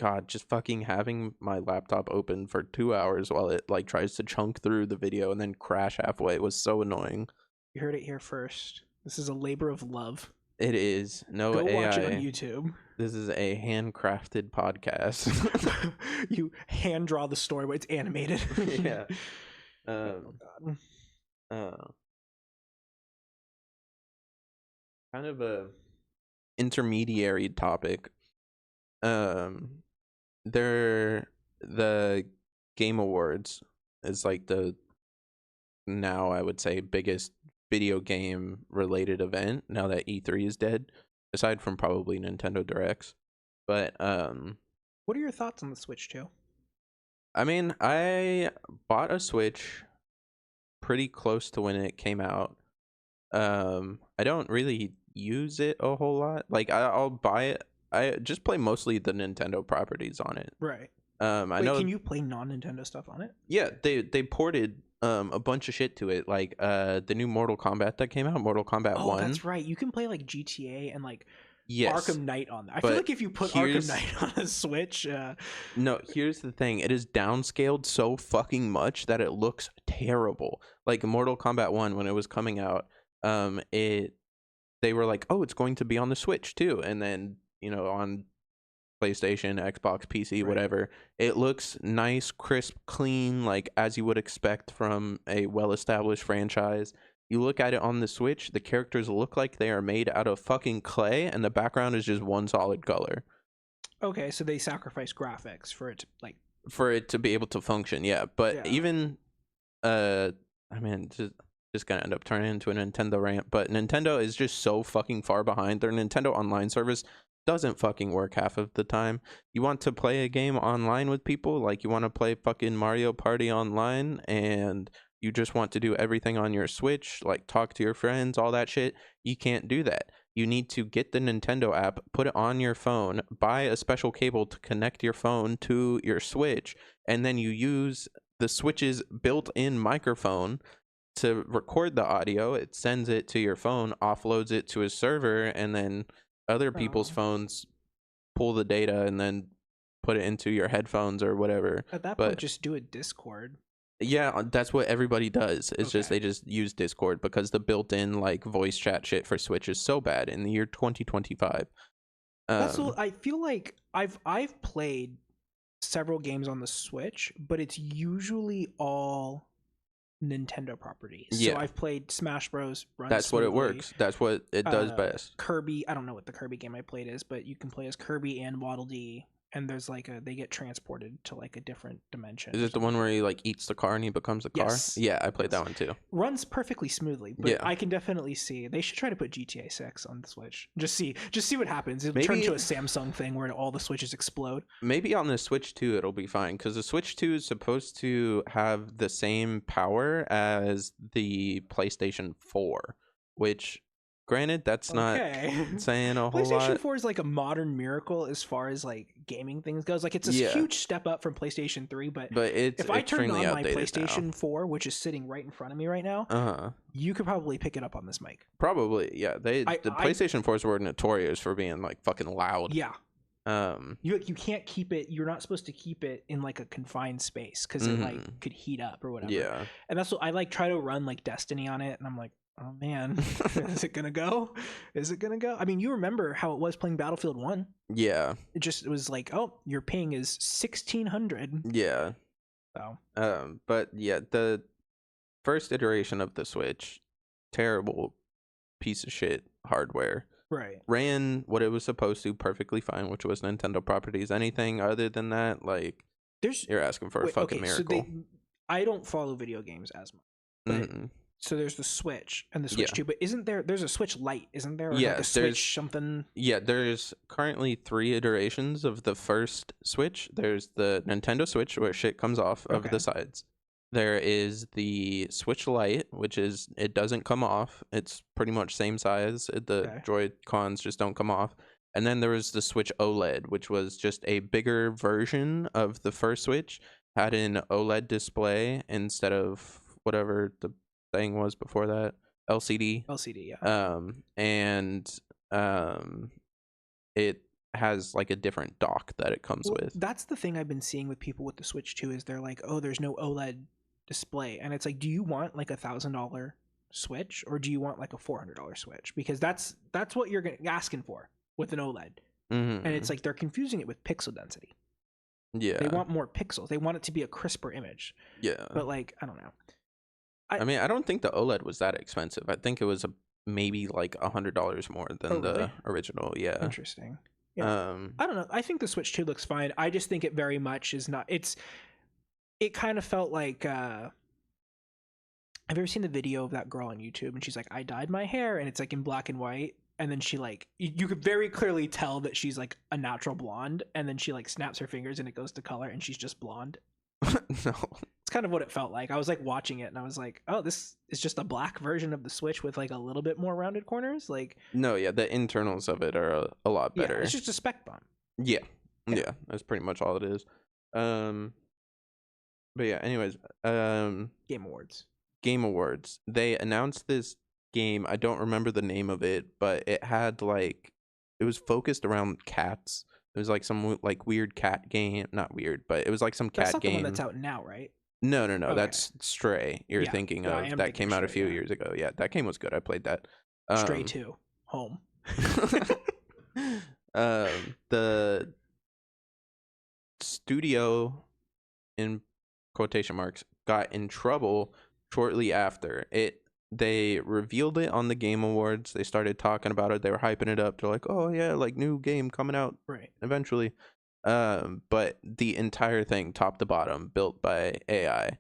God, just fucking having my laptop open for 2 hours while it like tries to chunk through the video and then crash halfway was so annoying. You heard it here first. This is a labor of love. It is. No Go AI. Watch it on YouTube. This is a handcrafted podcast. You hand draw the story, but it's animated. Yeah. Oh God. Kind of a intermediary topic. The Game Awards is like the, now I would say, biggest video game related event now that E3 is dead, aside from probably Nintendo Directs. But what are your thoughts on the Switch 2? I mean, I bought a Switch pretty close to when it came out. I don't really use it a whole lot. Like I'll buy it. I just play mostly the Nintendo properties on it. Right. I know. Can you play non-Nintendo stuff on it? Yeah, they ported a bunch of shit to it, like the new Mortal Kombat that came out, Mortal Kombat 1. Oh, that's right. You can play like GTA and like yes, Arkham Knight on that. I feel like if you put Arkham Knight on a Switch, no, here's the thing. It is downscaled so fucking much that it looks terrible. Like Mortal Kombat 1 when it was coming out, they were like, "Oh, it's going to be on the Switch too." And then, you know, on PlayStation, Xbox, PC, whatever, it looks nice, crisp, clean, like as you would expect from a well-established franchise. You look at it on the Switch, the characters look like they are made out of fucking clay, and the background is just one solid color. Okay, so they sacrifice graphics for it to be able to function, yeah. But even, I mean, just gonna end up turning into a Nintendo rant, but Nintendo is just so fucking far behind. Their Nintendo Online service doesn't fucking work half of the time. You want to play a game online with people, like you want to play fucking Mario Party online, and you just want to do everything on your Switch, like talk to your friends, all that shit, you can't do that. you need to get the Nintendo app, put it on your phone, buy a special cable to connect your phone to your Switch, and then you use the Switch's built-in microphone to record the audio. It sends it to your phone, offloads it to a server, and then other people's phones pull the data and then put it into your headphones or whatever. At that point, just do a Discord. Yeah, that's what everybody does. It's just they just use Discord because the built-in like voice chat shit for Switch is so bad in the year 2025. That's what I feel like. I've played several games on the Switch, but it's usually all Nintendo properties. Yeah. So I've played Smash Bros. That's smoothly. What it works. That's what it does best. Kirby. I don't know what the Kirby game I played is, but you can play as Kirby and Waddle Dee. And there's like they get transported to like a different dimension. Is it the one where he like eats the car and he becomes a car? Yes. Yeah, I played that one too. Runs perfectly smoothly, but I can definitely see they should try to put GTA 6 on the Switch. Just see what happens. It'll turn into a Samsung thing where all the Switches explode. Maybe on the Switch 2 it'll be fine because the Switch 2 is supposed to have the same power as the PlayStation 4, which granted, that's not saying a whole lot. PlayStation 4 is like a modern miracle as far as like gaming things goes. Like it's a huge step up from PlayStation 3, but it's if I turned on my PlayStation now. 4, which is sitting right in front of me right now, you could probably pick it up on this mic. Probably, yeah. The PlayStation 4s were notorious for being like fucking loud. Yeah. You can't keep it. You're not supposed to keep it in like a confined space because it like could heat up or whatever. Yeah. And that's what I like. Try to run like Destiny on it, and I'm like, oh man, is it gonna go? Is it gonna go? I mean, you remember how it was playing Battlefield 1? Yeah. It was like, oh, your ping is 1600. Yeah. So. But yeah, the first iteration of the Switch, terrible piece of shit hardware. Right. Ran what it was supposed to perfectly fine, which was Nintendo properties. Anything other than that, like, you're asking for a fucking miracle. So I don't follow video games as much. But so there's the Switch and the Switch 2, but there's a Switch Lite, isn't there? Or like a Switch something? Yeah, there's currently 3 iterations of the first Switch. There's the Nintendo Switch where shit comes off of the sides. There is the Switch Lite, which is, it doesn't come off. It's pretty much same size. The Joy-Cons just don't come off. And then there was the Switch OLED, which was just a bigger version of the first Switch. Had an OLED display instead of whatever the thing was before that. LCD, yeah. It has like a different dock that it comes with. That's the thing I've been seeing with people with the Switch 2 is they're like, oh, there's no OLED display, and it's like, do you want like $1,000 Switch or do you want like a $400 Switch? Because that's what you're asking for with an OLED. And it's like they're confusing it with pixel density. Yeah, they want more pixels. They want it to be a crisper image. Yeah, but like, I don't know. I mean, I don't think the OLED was that expensive. I think it was maybe like $100 more than the original. Yeah, interesting. Yeah. I don't know. I think the Switch 2 looks fine. I just think it very much is not. It kind of felt like. Have you ever seen the video of that girl on YouTube and she's like, I dyed my hair, and it's like in black and white, and then she like you could very clearly tell that she's like a natural blonde, and then she like snaps her fingers and it goes to color and she's just blonde. No. It's kind of what it felt like. I was like watching it and I was like, oh, this is just a black version of the Switch with like a little bit more rounded corners. Like, no, yeah, the internals of it are a lot better. Yeah, it's just a spec bump. Yeah, that's pretty much all it is. But yeah, anyways, Game Awards. They announced this game. I don't remember the name of it, but it had like, it was focused around cats. It was like some like weird cat game. Not weird, but it was like some cat that's not game. The one that's out now, right? No. Okay. That's Stray. You're thinking of that came out a few years ago. Yeah, that game was good. I played that. Stray 2, home. The studio, in quotation marks, got in trouble shortly after it. They revealed it on the Game Awards. They started talking about it. They were hyping it up. They're like, oh yeah, like new game coming out eventually. But the entire thing, top to bottom, built by AI.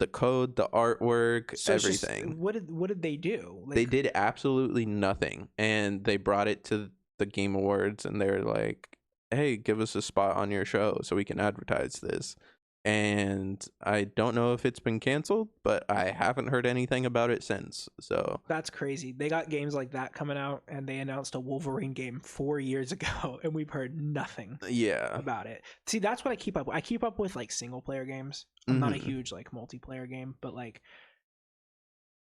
The code, the artwork, everything. What did they do? Like, they did absolutely nothing. And they brought it to the Game Awards and they're like, hey, give us a spot on your show so we can advertise this. and I don't know if it's been canceled, but I haven't heard anything about it since. So that's crazy. They got games like that coming out, and they announced a Wolverine game 4 years ago, and we've heard nothing about it. See, that's what I keep up with. I keep up with like single player games. I'm not a huge like multiplayer game, but like,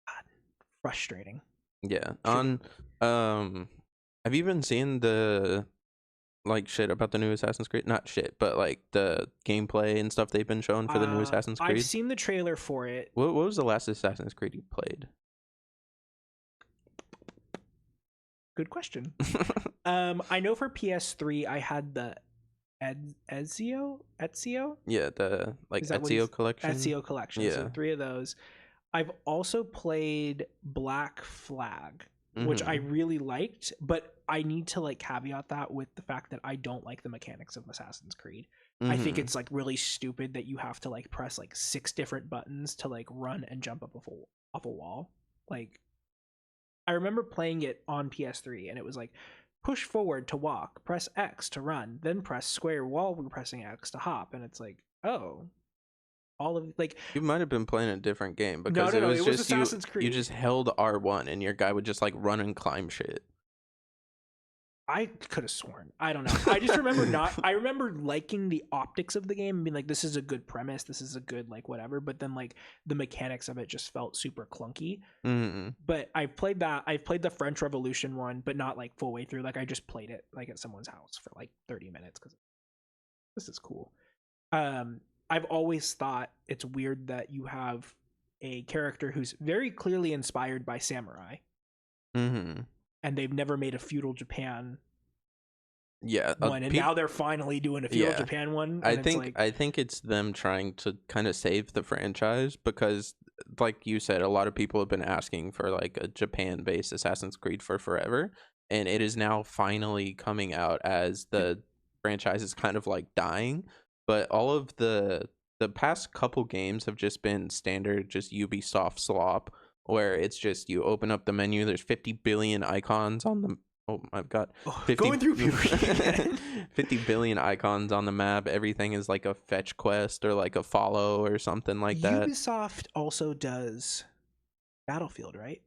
God, frustrating. Yeah. Have you been seeing the like shit about the new Assassin's Creed? Not shit, but like the gameplay and stuff they've been showing for the new Assassin's Creed. I've seen the trailer for it. What was the last Assassin's Creed you played? Good question. I know for PS3 I had the Ezio? Yeah, the like Ezio collection. Ezio collection. Yeah. So 3 of those. I've also played Black Flag, which I really liked, but I need to like caveat that with the fact that I don't like the mechanics of Assassin's Creed. I think it's like really stupid that you have to like press like 6 different buttons to like run and jump up off a wall. Like, I remember playing it on PS3 and it was like push forward to walk, press X to run, then press square while we're pressing X to hop, and it's like, oh, all of like you might have been playing a different game because it was just Assassin's Creed. You just held R1 and your guy would just like run and climb shit. I could have sworn. I don't know. I just remember I remember liking the optics of the game and being like, this is a good premise. This is a good like whatever. But then like the mechanics of it just felt super clunky. But I've played that. I've played the French Revolution one, but not like full way through. Like I just played it like at someone's house for like 30 minutes because this is cool. I've always thought it's weird that you have a character who's very clearly inspired by samurai. And they've never made a feudal Japan one, and now they're finally doing a feudal Japan one. I think it's them trying to kind of save the franchise because, like you said, a lot of people have been asking for like a Japan-based Assassin's Creed for forever, and it is now finally coming out as the franchise is kind of like dying. But all of the past couple games have just been standard, just Ubisoft slop, where it's just you open up the menu, there's 50 billion icons on the I've got 50, going through puberty 50 billion icons on the map. Everything is like a fetch quest or like a follow or something like that. Ubisoft also does Battlefield, right?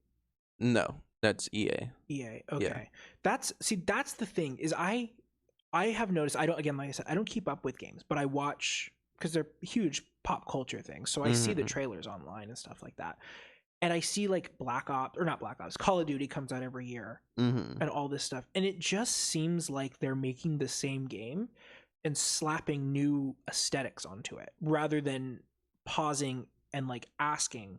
No, that's EA. Okay. Yeah. That's the thing is I have noticed, like I said, I don't keep up with games, but I watch because they're huge pop culture things. So I see the trailers online and stuff like that. And I see like Call of Duty comes out every year and all this stuff. And it just seems like they're making the same game and slapping new aesthetics onto it rather than pausing and like asking,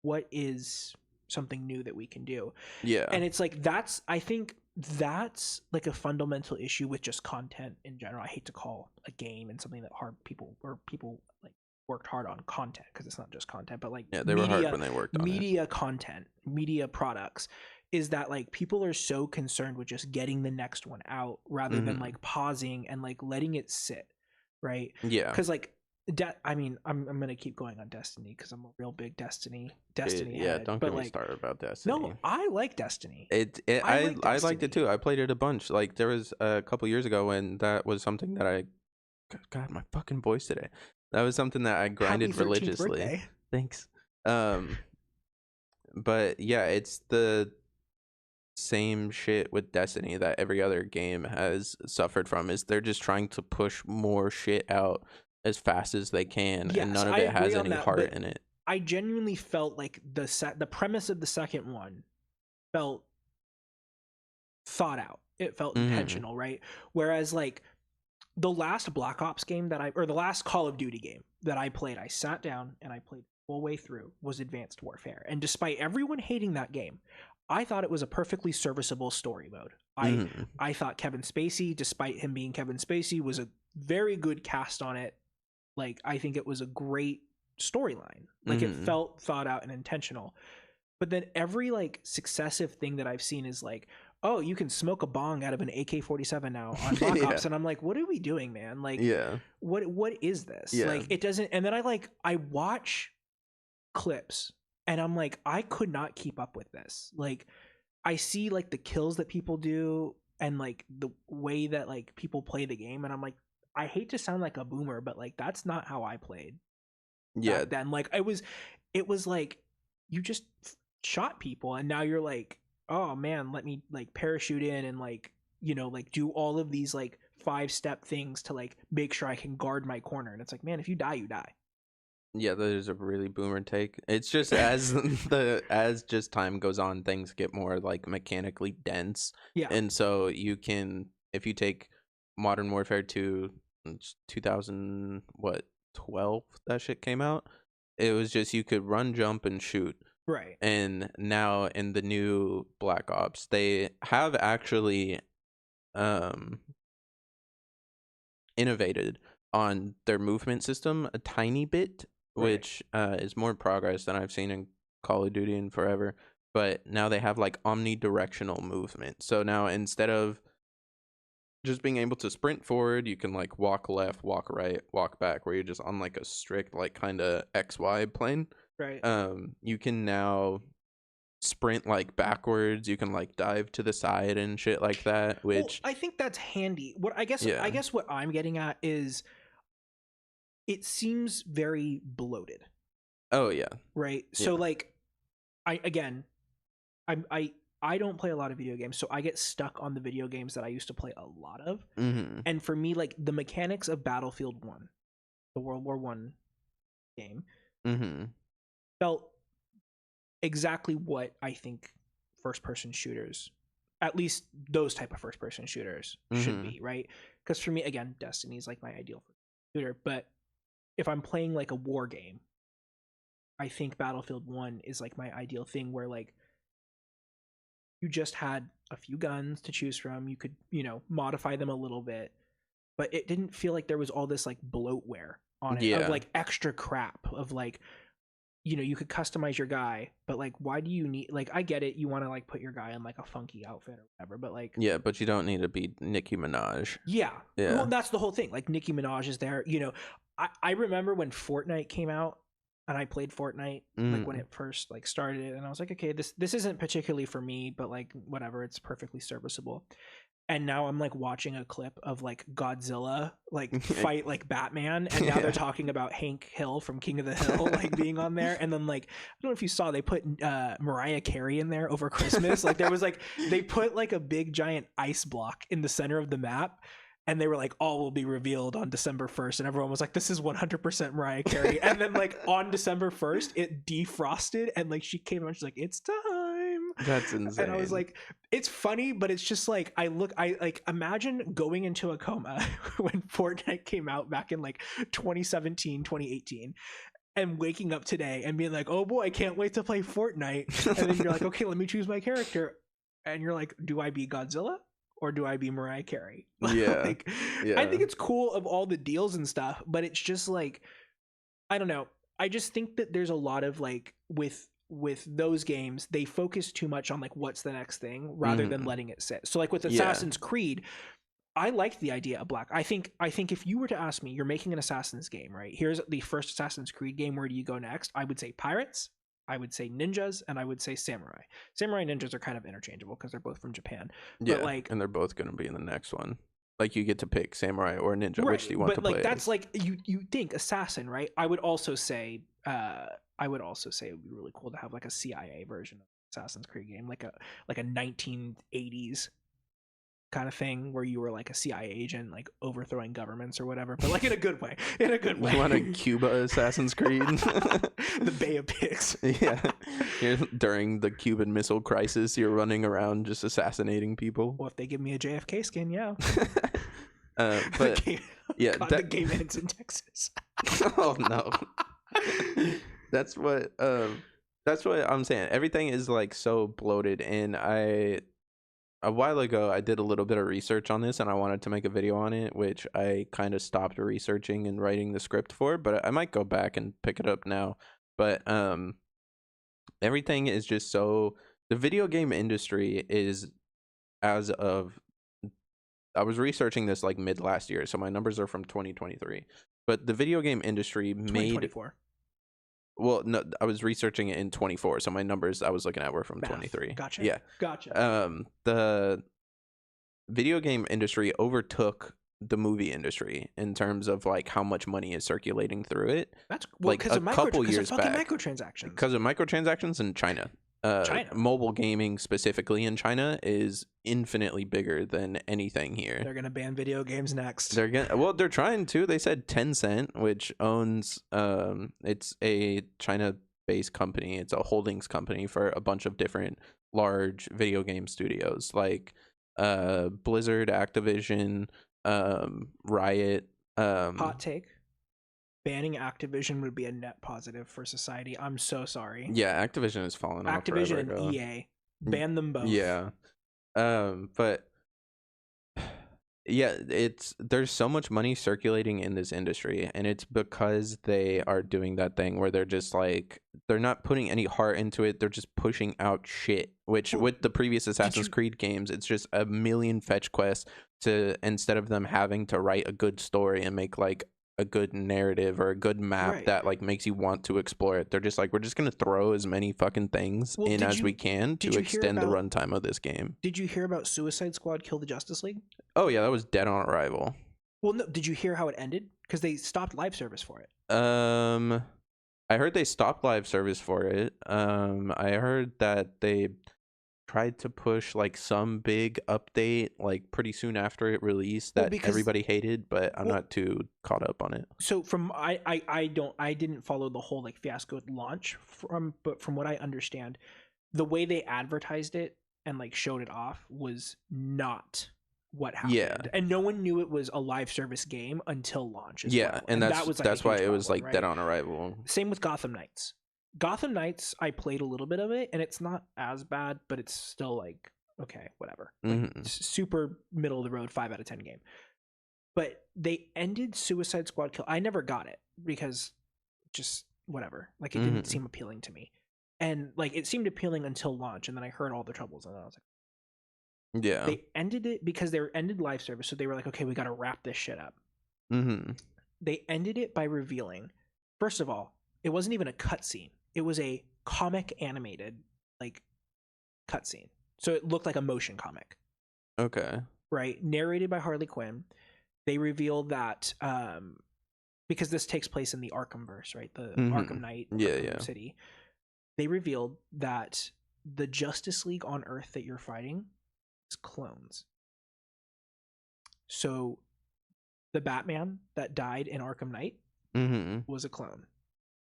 what is something new that we can do? Yeah. And it's like, I think that's like a fundamental issue with just content in general. I hate to call a game and something that people like worked hard on content, because it's not just content, but like they were hard when they worked on media content, media products, is that like people are so concerned with just getting the next one out rather than like pausing and like letting it sit, right? Yeah. Because like I mean, I'm gonna keep going on Destiny because I'm a real big Destiny head, don't get me started about Destiny. No, I like Destiny. I liked it too. I played it a bunch. Like there was a couple years ago when that was something that God, my fucking voice today. That was something that I grinded religiously. Birthday. Thanks. But yeah, it's the same shit with Destiny that every other game has suffered from. Is they're just trying to push more shit out as fast as they can, and none of it has any heart in it. I genuinely felt like the premise of the second one felt thought out. It felt intentional, right? Whereas like the last Black Ops game the last Call of Duty game that I played, I sat down and I played full way through, was Advanced Warfare. And despite everyone hating that game, I thought it was a perfectly serviceable story mode. I thought Kevin Spacey, despite him being Kevin Spacey, was a very good cast on it. Like, I think it was a great storyline. Like, it felt thought out and intentional. But then every, like, successive thing that I've seen is like, oh, you can smoke a bong out of an AK-47 now on Black Ops. And I'm like, what are we doing, man? Like, what is this? Like, it doesn't... And then I watch clips, and I'm like, I could not keep up with this. Like, I see, like, the kills that people do and, like, the way that, like, people play the game, and I'm like, I hate to sound like a boomer, but like that's not how I played Yeah. back then. Like it was like you just shot people, and now you're like, oh man, let me like parachute in and like, you know, like do all of these like 5-step things to like make sure I can guard my corner. And it's like, man, if you die, you die. Yeah, that is a really boomer take. It's just as just time goes on, things get more like mechanically dense. Yeah. And so you can, if you take Modern Warfare 2, it's 2000 what 12 that shit came out. It was just you could run, jump, and shoot. Right. And now in the new Black Ops, they have actually um innovated on their movement system a tiny bit, Right. which is more progress than I've seen in Call of Duty in forever. But now they have like omnidirectional movement. So now instead of just being able to sprint forward, you can like walk left, walk right, walk back, where you're just on like a strict like kind of XY plane. Right. You can now sprint like backwards. You can like dive to the side and shit like that. Which I think that's handy. What I guess what I'm getting at is it seems very bloated. Oh yeah. Right. So like I don't play a lot of video games, so I get stuck on the video games that I used to play a lot of. Mm-hmm. And for me, like the mechanics of Battlefield 1, the World War One game, felt exactly what I think first-person shooters, at least those type of first-person shooters, should be, right? Because for me, again, Destiny is like my ideal shooter. But if I'm playing like a war game, I think Battlefield 1 is like my ideal thing, where like you just had a few guns to choose from. You could, you know, modify them a little bit, but it didn't feel like there was all this like bloatware on it of like extra crap of like, you know, you could customize your guy, but like, why do you need, like, I get it, you want to like put your guy in like a funky outfit or whatever, but like, yeah, but you don't need to be Nicki Minaj. Yeah. Well, that's the whole thing. Like Nicki Minaj is there, you know. I remember when Fortnite came out, and I played Fortnite like when it first like started, and I was like, okay, this isn't particularly for me, but like whatever, it's perfectly serviceable. And now I'm like watching a clip of like Godzilla like fight like Batman, and now they're talking about Hank Hill from King of the Hill like being on there, and then like I don't know if you saw, they put Mariah Carey in there over Christmas. Like there was like, they put like a big giant ice block in the center of the map, and they were like, all will be revealed on December 1st. And everyone was like, this is 100% Mariah Carey. And then like on December 1st, it defrosted, and like she came out, she's like, it's time. That's insane. And I was like, it's funny, but it's just like, I like imagine going into a coma when Fortnite came out back in like 2017, 2018. And waking up today and being like, oh boy, I can't wait to play Fortnite. And then you're like, okay, let me choose my character. And you're like, do I be Godzilla? Or do I be Mariah Carey? Yeah. Like, I think it's cool of all the deals and stuff, but it's just like, I don't know. I just think that there's a lot of like with those games, they focus too much on like what's the next thing rather than letting it sit. So like with Assassin's Creed, I liked the idea of Black. I think if you were to ask me, you're making an Assassin's game, right? Here's the first Assassin's Creed game. Where do you go next? I would say pirates. I would say ninjas, and I would say samurai. Samurai and ninjas are kind of interchangeable because they're both from Japan. Yeah, but like, and they're both going to be in the next one. Like you get to pick samurai or ninja, which do you want to play? But like that's like you think assassin, right? I would also say it would be really cool to have like a CIA version of Assassin's Creed game, like a 1980s kind of thing where you were like a CIA agent, like overthrowing governments or whatever, but like in a good way. In a good way. You want a Cuba Assassin's Creed? The Bay of Pigs. Yeah. During the Cuban Missile Crisis, you're running around just assassinating people. Well, if they give me a JFK skin, yeah. But the game ends in Texas. Oh no. That's what I'm saying. Everything is like so bloated, and a while ago, I did a little bit of research on this, and I wanted to make a video on it, which I kind of stopped researching and writing the script for, but I might go back and pick it up now. But everything is just so... The video game industry is, as of... I was researching this like mid last year, so my numbers are from 2023. But the video game industry made... 2024. Well, no, I was researching it in 24, so my numbers I was looking at were from 23. Gotcha. Yeah. Gotcha. The video game industry overtook the movie industry in terms of like how much money is circulating through it. That's well, like a couple years back, microtransactions. Because of microtransactions in China. Mobile gaming specifically in China is infinitely bigger than anything here. They're gonna ban video games next. They're trying to. They said Tencent, which owns it's a China-based company. It's a holdings company for a bunch of different large video game studios like Blizzard, Activision, Riot. Hot take. Banning Activision would be a net positive for society. I'm so sorry. Yeah, Activision is falling off. Activision and EA. Ban them both. Yeah. But yeah, there's so much money circulating in this industry, and it's because they are doing that thing where they're just like, they're not putting any heart into it. They're just pushing out shit, which with the previous Assassin's Creed games, it's just a million fetch quests to, instead of them having to write a good story and make like a good narrative or a good map that like makes you want to explore it. They're just like, we're just gonna throw as many fucking things in as we can to extend the runtime of this game. Did you hear about Suicide Squad Kill the Justice League? Oh yeah, that was dead on arrival. Well, no, did you hear how it ended? Because they stopped live service for it. I heard they stopped live service for it. I heard that they tried to push like some big update like pretty soon after it released that everybody hated, but I'm not too caught up on it. So from I didn't follow the whole like fiasco at launch but from what I understand, the way they advertised it and like showed it off was not what happened. Yeah. And no one knew it was a live service game until launch as well. And that was like, that's why it was like dead on arrival. Same with Gotham Knights. Gotham Knights, I played a little bit of it, and it's not as bad, but it's still like, okay, whatever. Like, super middle of the road, 5 out of 10 game. But they ended Suicide Squad Kill. I never got it because just whatever. Like, it didn't seem appealing to me. And like, it seemed appealing until launch, and then I heard all the troubles, and I was like, yeah. They ended it because they ended live service, so they were like, okay, we got to wrap this shit up. They ended it by revealing, first of all, it wasn't even a cutscene. It was a comic animated like cutscene. So it looked like a motion comic. Okay. Right. Narrated by Harley Quinn. They revealed that because this takes place in the Arkhamverse, right? The Arkham Knight, Arkham City. They revealed that the Justice League on Earth that you're fighting is clones. So the Batman that died in Arkham Knight was a clone.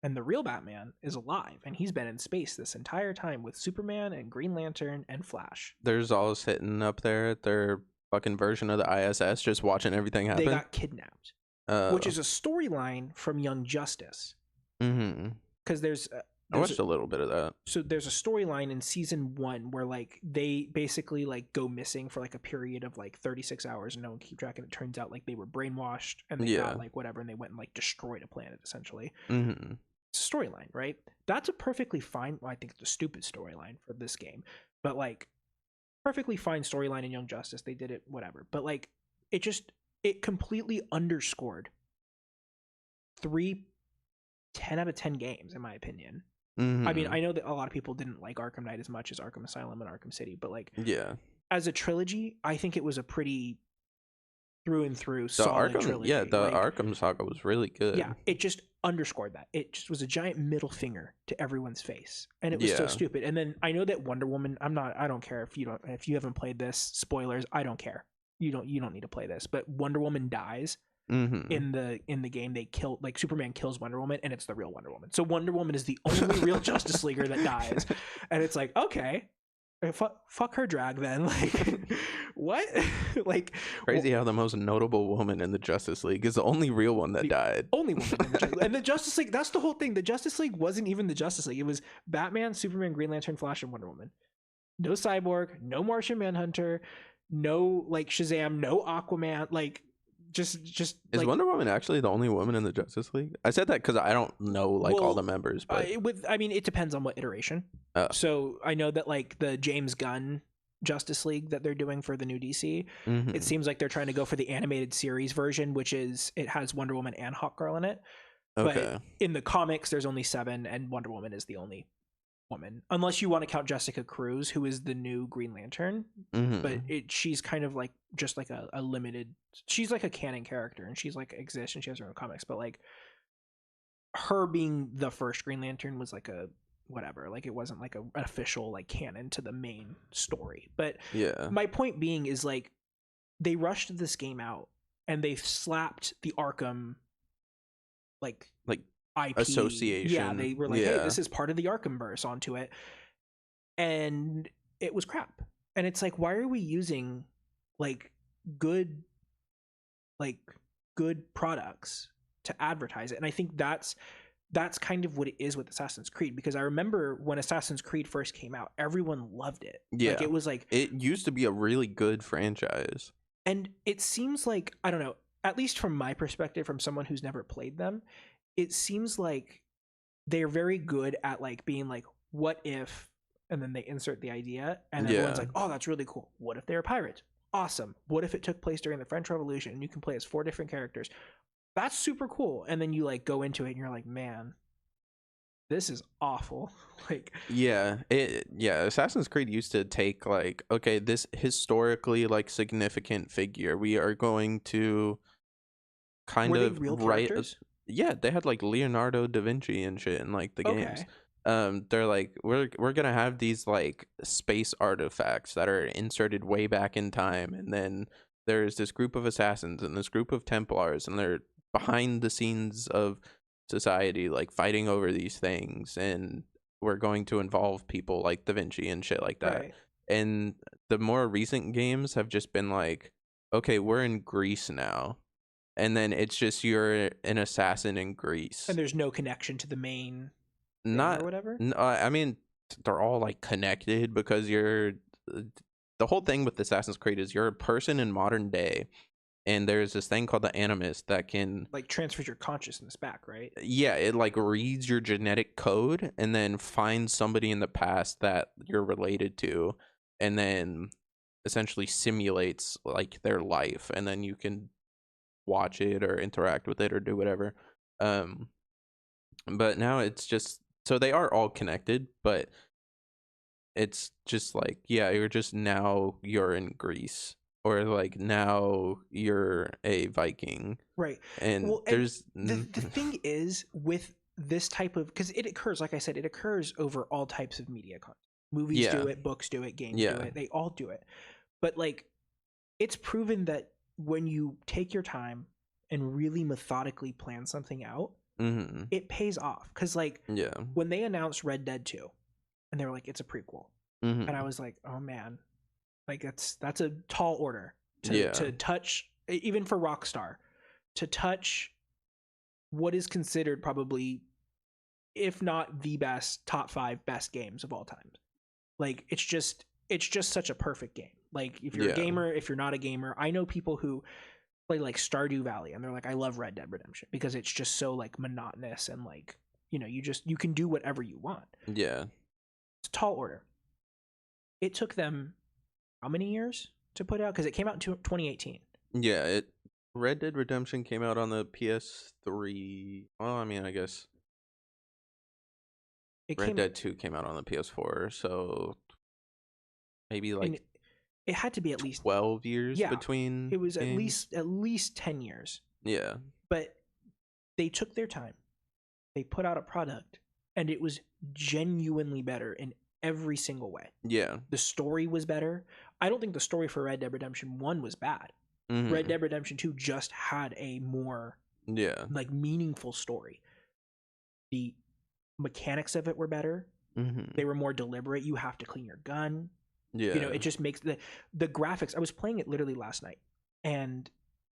And the real Batman is alive, and he's been in space this entire time with Superman and Green Lantern and Flash. There's all sitting up there at their fucking version of the ISS, just watching everything happen. They got kidnapped, which is a storyline from Young Justice. Because I watched a little bit of that. So there's a storyline in season 1 where like they basically like go missing for like a period of like 36 hours and no one can keep track, and it turns out like they were brainwashed and they got like whatever, and they went and like destroyed a planet essentially. It's a storyline, right? That's a perfectly fine, well, I think it's a stupid storyline for this game, but like perfectly fine storyline in Young Justice. They did it, whatever. But like it completely underscored 3 10 out of 10 games in my opinion. I mean, I know that a lot of people didn't like Arkham Knight as much as Arkham Asylum and Arkham City, but like as a trilogy, I think it was a pretty through and through solid trilogy. Yeah, the Arkham saga was really good. Yeah, it just underscored that. It just was a giant middle finger to everyone's face, and it was so stupid. And then I know that Wonder Woman, I don't care if you haven't played this, spoilers, I don't care. You don't need to play this, but Wonder Woman dies in the game. They kill, like, Superman kills Wonder Woman, and it's the real Wonder Woman. So Wonder Woman is the only real Justice Leaguer that dies, and it's like, okay, fuck her drag then. Like, what? Like, crazy how the most notable woman in the Justice League is the only real one that died. Only woman in the Justice League. And the Justice League, that's the whole thing. The Justice League wasn't even the Justice League. It was Batman, Superman, Green Lantern, Flash, and Wonder Woman. No Cyborg, no Martian Manhunter, no like Shazam, no Aquaman. Like, just is like, Wonder Woman actually the only woman in the Justice League? I said that because I don't know all the members, but I mean, it depends on what iteration. So I know that like the James Gunn Justice League that they're doing for the new DC, it seems like they're trying to go for the animated series version, which is it has Wonder Woman and Hawkgirl in it. Okay. But in the comics, there's only 7, and Wonder Woman is the only woman, unless you want to count Jessica Cruz, who is the new Green Lantern. But she's kind of like just like a limited. She's like a canon character, and she's like exists, and she has her own comics. But like her being the first Green Lantern was like a whatever. Like it wasn't like an official like canon to the main story. But yeah, my point being is like they rushed this game out and they slapped the Arkham like IP association. Yeah, they were like, hey, this is part of the Arkhamverse onto it, and it was crap. And it's like, why are we using like good products to advertise it? And I think that's kind of what it is with Assassin's Creed, because I remember when Assassin's Creed first came out, everyone loved it. Yeah, like it was like it used to be a really good franchise, and it seems like, I don't know, at least from my perspective, from someone who's never played them, it seems like they're very good at like being like, what if, and then they insert the idea and everyone's like, oh, that's really cool. What if they're pirates? Awesome. What if it took place during the French Revolution and you can play as 4 different characters? That's super cool. And then you like go into it and you're like, man, this is awful. Like Assassin's Creed used to take like, okay, this historically like significant figure, we are going to kind Were of they real write characters? Yeah, they had like Leonardo da Vinci and shit in like the games. They're like, we're gonna have these like space artifacts that are inserted way back in time, and then there's this group of assassins and this group of Templars, and they're behind the scenes of society like fighting over these things, and we're going to involve people like Da Vinci and shit like that. Right. And the more recent games have just been like, okay, we're in Greece now, and then it's just you're an assassin in Greece, And there's no connection to the main thing not or whatever. I mean, they're all like connected, because you're the whole thing with Assassin's Creed is you're a person in modern day, and there's this thing called the Animus that can Like transfers your consciousness back, right? yeah, it like reads your genetic code and then finds somebody in the past that you're related to, and then essentially simulates like their life, and then you can watch it or interact with it or do whatever. But now it's just, so they are all connected, but it's just like, yeah, you're in Greece, or like now you're a Viking. Right. And Well, and there's the thing is with this type of, because it occurs, like I said, it occurs over all types of media content. Movies Yeah. do it, books do it, games do Yeah. it. They all do it. But like, it's proven that when you take your time and really methodically plan something out, it pays off. Because like Yeah. when they announced Red Dead 2 and they were like, it's a prequel, and I was like, oh man, like that's a tall order to touch, even for Rockstar, to touch what is considered probably, if not the best, top 5 best games of all time. Like it's just such a perfect game. Like if you're a gamer, if you're not a gamer, I know people who play like Stardew Valley and they're like, I love Red Dead Redemption because it's just so like monotonous, and like, you know, you can do whatever you want. Yeah. It's a tall order. It took them how many years to put out? Because it came out in 2018. Yeah, Red Dead Redemption came out on the PS3. Well, I mean, I guess Red Dead 2 came out on the PS4, so maybe like it had to be at least 12 years between. It was games. at least 10 years. Yeah. But they took their time. They put out a product, and it was genuinely better in every single way. Yeah. The story was better. I don't think the story for Red Dead Redemption 1 was bad. Red Dead Redemption 2 just had a more like meaningful story. The mechanics of it were better. They were more deliberate. You have to clean your gun. Yeah. You know, it just makes the graphics. I was playing it literally last night, and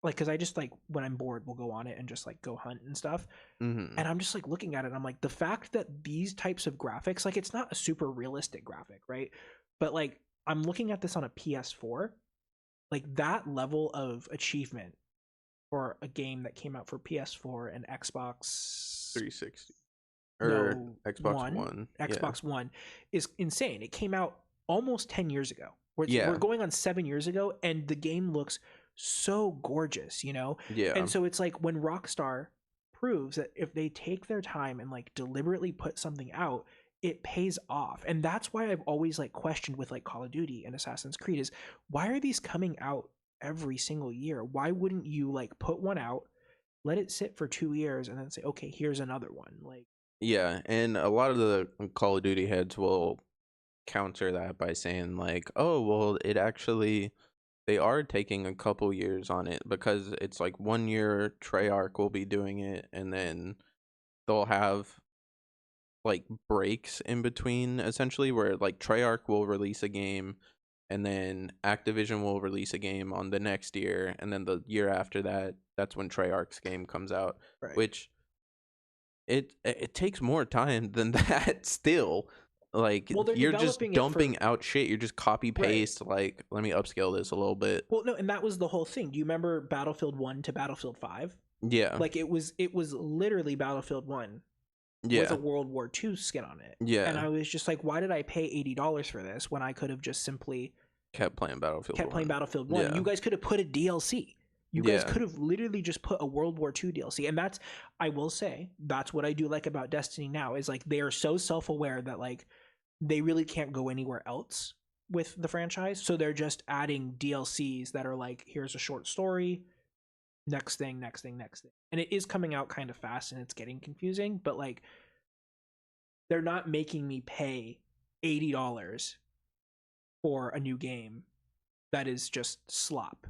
like, because I just like, when I'm bored, we'll go on it and just like go hunt and stuff. And I'm just like looking at it, and I'm like, the fact that these types of graphics, like, it's not a super realistic graphic, right? But like, I'm looking at this on a PS4, like that level of achievement for a game that came out for PS4 and Xbox 360 or Xbox One. Xbox One is insane. It came out almost 10 years ago. We're going on 7 years ago, and the game looks so gorgeous, you know? Yeah. And so it's like, when Rockstar proves that if they take their time and like deliberately put something out, it pays off. And that's why I've always like questioned with like Call of Duty and Assassin's Creed is, why are these coming out every single year? Why wouldn't you like put one out, let it sit for 2 years, and then say, okay, here's another one? Like, yeah, and a lot of the Call of Duty heads will counter that by saying like, oh, well, it actually, they are taking a couple years on it, because it's like 1 year Treyarch will be doing it, and then they'll have like breaks in between, essentially, where like Treyarch will release a game, and then Activision will release a game on the next year, and then the year after that, that's when Treyarch's game comes out. right. Which it takes more time than that still. Like, Well, they're you're just developing it dumping for out shit. You're just copy right. paste. Like, let me upscale this a little bit. Well, no, and that was the whole thing. Do you remember Battlefield 1 to Battlefield 5? Yeah. Like it was literally Battlefield 1 with Yeah. a World War II skin on it. Yeah. And I was just like, why did I pay $80 for this when I could have just simply Kept playing Battlefield 1? Yeah. You guys could have put a DLC. You guys could have literally just put a World War II DLC. And that's, I will say, that's what I do like about Destiny now, is like they are so self-aware that like they really can't go anywhere else with the franchise. So they're just adding DLCs that are like, here's a short story, next thing. And it is coming out kind of fast and it's getting confusing, but like they're not making me pay $80 for a new game that is just slop.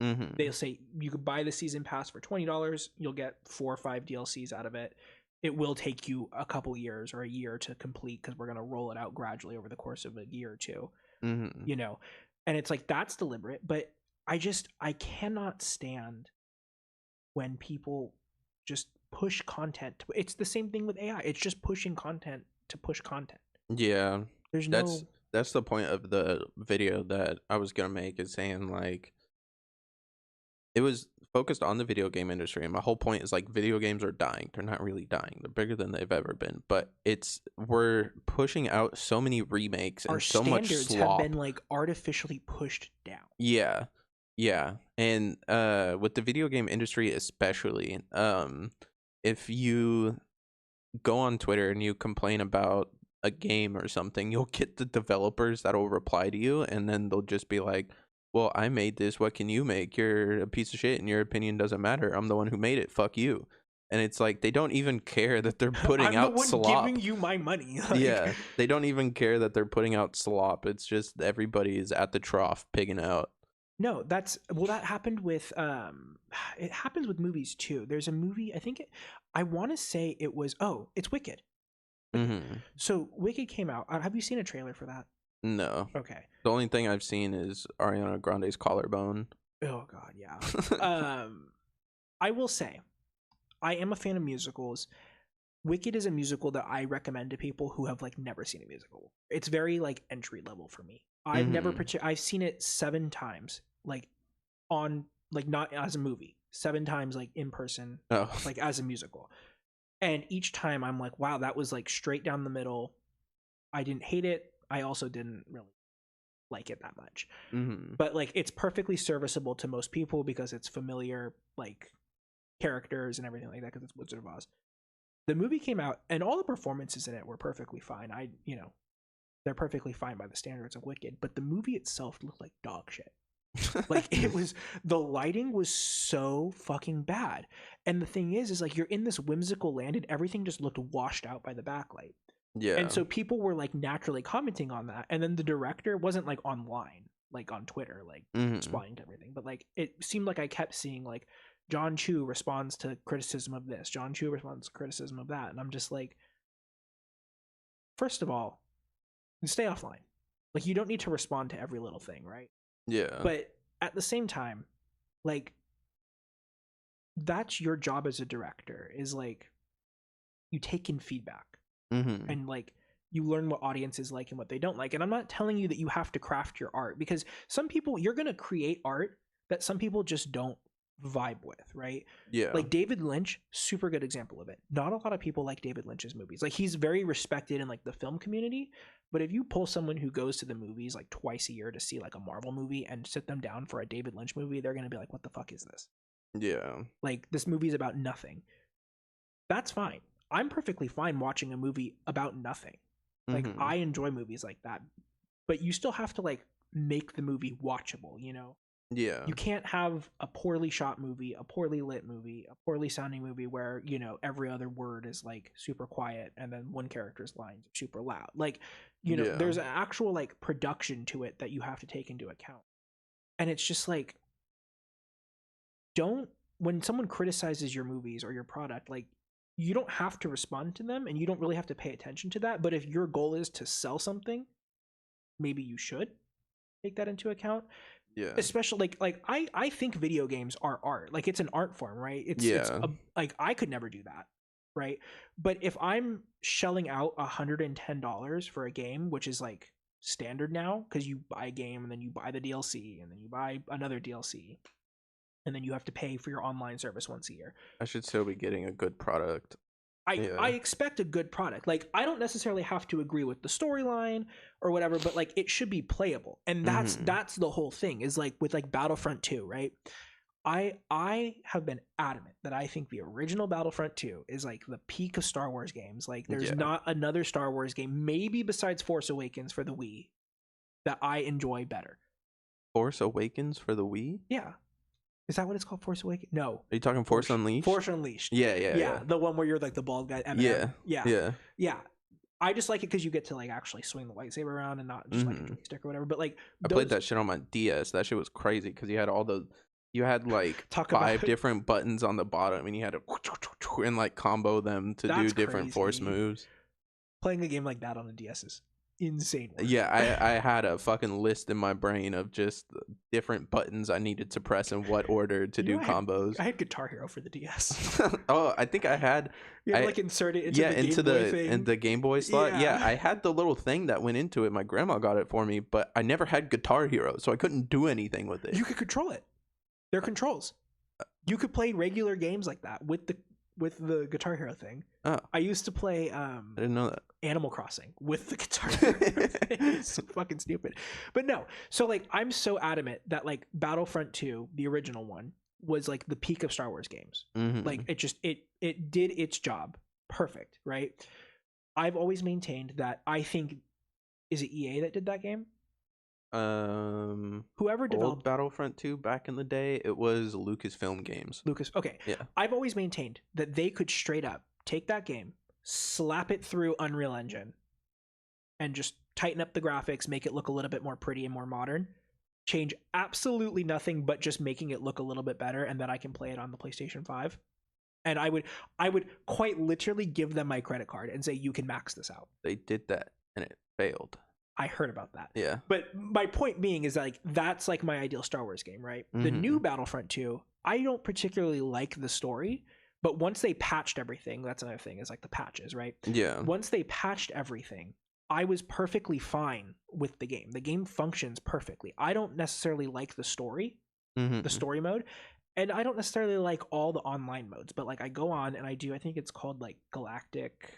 Mm-hmm. They'll say you could buy the season pass for $20, you'll get 4 or 5 DLCs out of it. It will take you a couple years or a year to complete, because we're going to roll it out gradually over the course of a year or two. Mm-hmm. You know, and it's like, that's deliberate, but I cannot stand when people just push content. It's the same thing with AI. It's just pushing content to push content. Yeah. There's that's the point of the video that I was gonna make, is saying like, it was focused on the video game industry, and my whole point is like, video games are dying. They're not really dying. They're bigger than they've ever been. But we're pushing out so many remakes and so much slop. Our standards have been like artificially pushed down. Yeah. Yeah. And with the video game industry especially, if you go on Twitter and you complain about a game or something, you'll get the developers that'll reply to you, and then they'll just be like, well, I made this, what can you make? You're a piece of shit and your opinion doesn't matter. I'm the one who made it. Fuck you. And it's like, they don't even care that they're putting out I'm the one slop. giving you my money. Like, yeah, they don't even care that they're putting out slop. It's just everybody is at the trough pigging out. No, that happened with it happens with movies too. There's a movie, I want to say it was, it's Wicked. Mm-hmm. So Wicked came out. Have you seen a trailer for that? No. Okay. The only thing I've seen is Ariana Grande's collarbone. Oh god, yeah. I will say, I am a fan of musicals. Wicked is a musical that I recommend to people who have like never seen a musical. It's very like entry level for me. I've seen it 7 times, like on, like not as a movie, 7 times like in person, like as a musical. And each time I'm like, wow, that was like straight down the middle. I didn't hate it. I also didn't really like it that much. Mm-hmm. But like, it's perfectly serviceable to most people because it's familiar, like characters and everything like that, because it's Wizard of Oz. The movie came out and all the performances in it were perfectly fine. They're perfectly fine by the standards of Wicked, but the movie itself looked like dog shit. Like the lighting was so fucking bad. And the thing is like, you're in this whimsical land and everything just looked washed out by the backlight. Yeah. And so people were like naturally commenting on that. And then the director wasn't like online, like on Twitter, like responding to everything. But like, it seemed like I kept seeing like, John Chu responds to criticism of this, John Chu responds to criticism of that. And I'm just like, first of all, stay offline. Like, you don't need to respond to every little thing, right? Yeah. But at the same time, like, that's your job as a director, is like, you take in feedback and like you learn what audiences like and what they don't like. And I'm not telling you that you have to craft your art, because some people, you're going to create art that some people just don't vibe with, right? Yeah. Like David Lynch, super good example of it. Not a lot of people like David Lynch's movies. Like, he's very respected in like the film community, but if you pull someone who goes to the movies like twice a year to see like a Marvel movie and sit them down for a David Lynch movie, they're going to be like, what the fuck is this? Yeah. Like, this movie's about nothing. That's fine. I'm perfectly fine watching a movie about nothing. Like Mhm. I enjoy movies like that, but you still have to like make the movie watchable, you know? Yeah. You can't have a poorly shot movie, a poorly lit movie, a poorly sounding movie where, you know, every other word is like super quiet and then one character's lines are super loud. Like, you know, Yeah. there's an actual like production to it that you have to take into account. And it's just like, don't, when someone criticizes your movies or your product, like, you don't have to respond to them and you don't really have to pay attention to that. But if your goal is to sell something, maybe you should take that into account. Yeah. Especially I think video games are art. Like it's an art form, right? It's like I could never do that, right? But if I'm shelling out $110 for a game, which is like standard now, because you buy a game and then you buy the DLC and then you buy another DLC and then you have to pay for your online service once a year. I should still be getting a good product. I expect a good product. Like I don't necessarily have to agree with the storyline or whatever, but like it should be playable. And that's the whole thing is like with like Battlefront 2, right? I have been adamant that I think the original Battlefront 2 is like the peak of Star Wars games. Like there's not another Star Wars game, maybe besides Force Awakens for the Wii, that I enjoy better. Force Awakens for the Wii? Yeah. Is that what it's called? Force Awakens? No. Are you talking Force Unleashed? Force Unleashed. Yeah. The one where you're like the bald guy. Eminem. Yeah. I just like it because you get to like actually swing the lightsaber around and not just like a joystick or whatever. But like I played that shit on my DS. That shit was crazy because you had like five different buttons on the bottom and you had to and like combo them to do different force moves. Playing a game like that on a DS is insane work. Yeah, I had a fucking list in my brain of just different buttons I needed to press in what order to do combos. I had Guitar Hero for the DS. Oh, I think I had. You had like insert it into the Game Boy slot. Yeah, I had the little thing that went into it. My grandma got it for me, but I never had Guitar Hero, so I couldn't do anything with it. You could control it. They're controls. You could play regular games like that with the Guitar Hero thing. Oh. I used to play I didn't know that. Animal Crossing with the Guitar Hero thing. It's so fucking stupid. But no. So like I'm so adamant that like Battlefront 2, the original one, was like the peak of Star Wars games. Like it did its job perfect, right? I've always maintained that I think, is it EA that did that game? Whoever developed Battlefront 2 back in the day, it was Lucasfilm Games. Okay. Yeah. I've always maintained that they could straight up take that game, slap it through Unreal Engine, and just tighten up the graphics, make it look a little bit more pretty and more modern, change absolutely nothing but just making it look a little bit better, and then I can play it on the PlayStation 5. And I would quite literally give them my credit card and say, you can max this out. They did that and it failed. I heard about that. Yeah. But my point being is like that's like my ideal Star Wars game, right? The new Battlefront 2, I don't particularly like the story, but once they patched everything, that's another thing, is like the patches, right? Yeah. Once they patched everything, I was perfectly fine with the game. The game functions perfectly. I don't necessarily like the story, the story mode, and I don't necessarily like all the online modes, but like I go on and I think it's called like Galactic.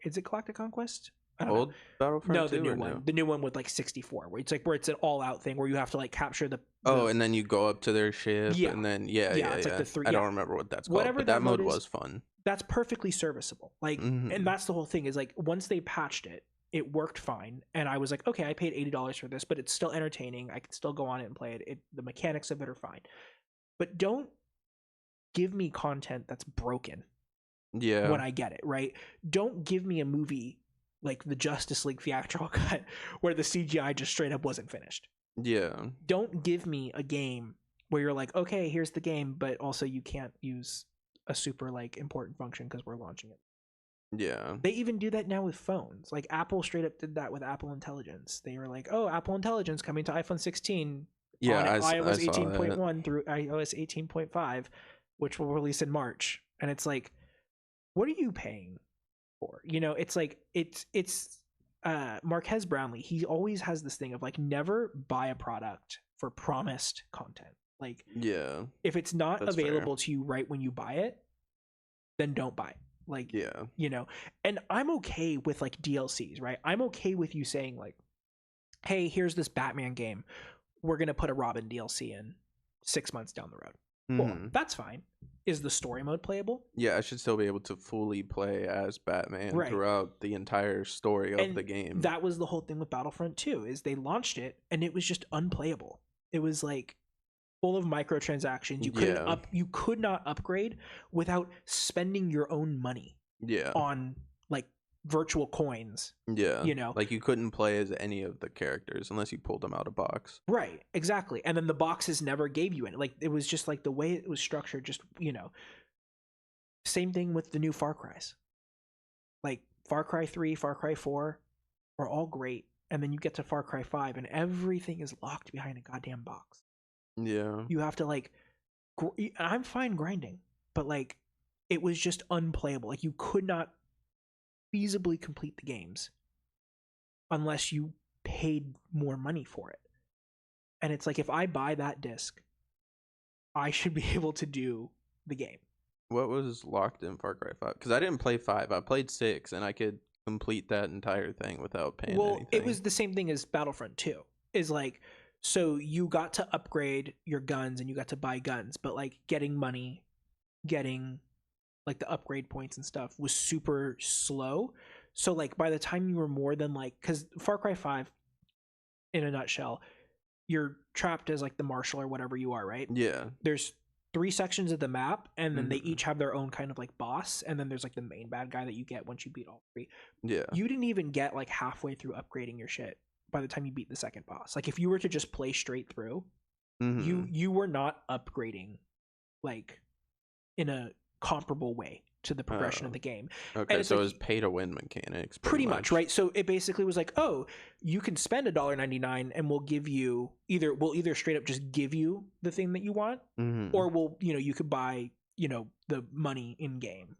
Is it Galactic Conquest? Old Battlefront? No, the new one. The new one with like 64, where it's an all-out thing where you have to like capture the and then you go up to their ship, and then it's like the three. I don't remember what that's called. Whatever, but that mode was fun. That's perfectly serviceable. Like, and that's the whole thing is like once they patched it, it worked fine, and I was like, okay, I paid $80 for this, but it's still entertaining. I can still go on it and play it. The mechanics of it are fine, but don't give me content that's broken. Yeah. When I get it, right? Don't give me a movie like the Justice League theatrical cut where the CGI just straight up wasn't finished. Yeah. Don't give me a game where you're like, okay, here's the game, but also you can't use a super like important function because we're launching it. Yeah. They even do that now with phones. Like Apple straight up did that with Apple Intelligence. They were like, oh, Apple Intelligence coming to iPhone 16 on iOS 18.1 through iOS 18.5, which will release in March. And it's like, what are you paying for? You know, it's like it's Marquez Brownlee, he always has this thing of like never buy a product for promised content. Like, yeah, if it's not available to you right when you buy it, then don't buy it. Like, yeah, you know. And I'm okay with like DLCs, right? I'm okay with you saying like, hey, here's this Batman game, we're gonna put a Robin DLC in 6 months down the road. Cool, that's fine. Is the story mode playable? Yeah, I should still be able to fully play as Batman Right. throughout the entire story of the game. That was the whole thing with Battlefront 2, is they launched it and it was just unplayable. It was like full of microtransactions. You could not upgrade without spending your own money. On like virtual coins. You know, like you couldn't play as any of the characters unless you pulled them out of box. Right, exactly. And then the boxes never gave you any. Like it was just like the way it was structured. Just same thing with the new Far Cry's. Like Far Cry 3, Far Cry 4 are all great, and then you get to Far Cry 5 and everything is locked behind a goddamn box. Yeah. You have to like I'm fine grinding, but like it was just unplayable. Like you could not feasibly complete the games unless you paid more money for it. And it's like, if I buy that disc, I should be able to do the game. What was locked in Far Cry 5? Because I didn't play 5. I played 6, and I could complete that entire thing without paying anything. It was the same thing as Battlefront 2. Is like, so you got to upgrade your guns and you got to buy guns, but like getting money, getting like the upgrade points and stuff was super slow. So like by the time you were more than like, because Far Cry 5, in a nutshell, you're trapped as like the marshal or whatever you are, right? Yeah. There's 3 sections of the map, and then they each have their own kind of like boss, and then there's like the main bad guy that you get once you beat all 3. Yeah. You didn't even get like halfway through upgrading your shit by the time you beat the second boss. Like if you were to just play straight through, you were not upgrading like in a comparable way to the progression of the game. Okay, so like, it was pay to win mechanics. Pretty much, right? So it basically was like, oh, you can spend $1.99 and we'll either straight up just give you the thing that you want, or you could buy, the money in game,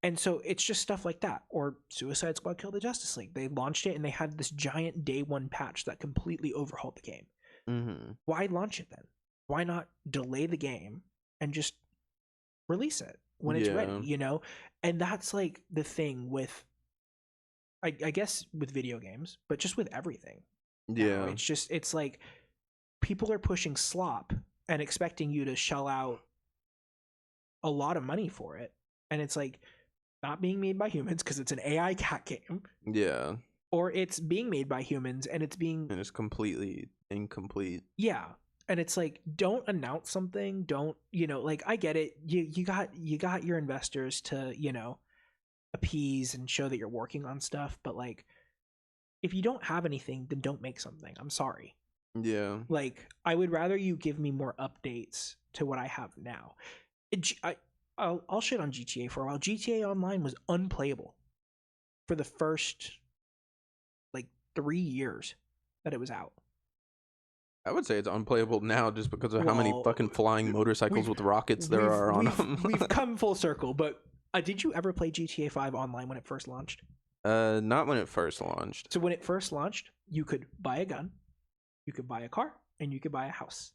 And so it's just stuff like that. Or Suicide Squad Kill the Justice League. They launched it and they had this giant day one patch that completely overhauled the game. Why launch it then? Why not delay the game and just release it when it's ready, And that's like the thing with, I guess with video games, but just with everything. Yeah. It's like people are pushing slop and expecting you to shell out a lot of money for it. And it's like not being made by humans because it's an AI cat game. Yeah. Or it's being made by humans and it's completely incomplete. Yeah. And it's like, don't announce something. Don't, like I get it. You got your investors to, appease and show that you're working on stuff. But like, if you don't have anything, then don't make something. I'm sorry. Yeah. Like, I would rather you give me more updates to what I have now. I'll shit on GTA for a while. GTA Online was unplayable for the first like 3 years that it was out. I would say it's unplayable now just because of how many fucking flying motorcycles with rockets there are on them. We've come full circle, but did you ever play GTA 5 online when it first launched? Not when it first launched. So when it first launched, you could buy a gun, you could buy a car, and you could buy a house.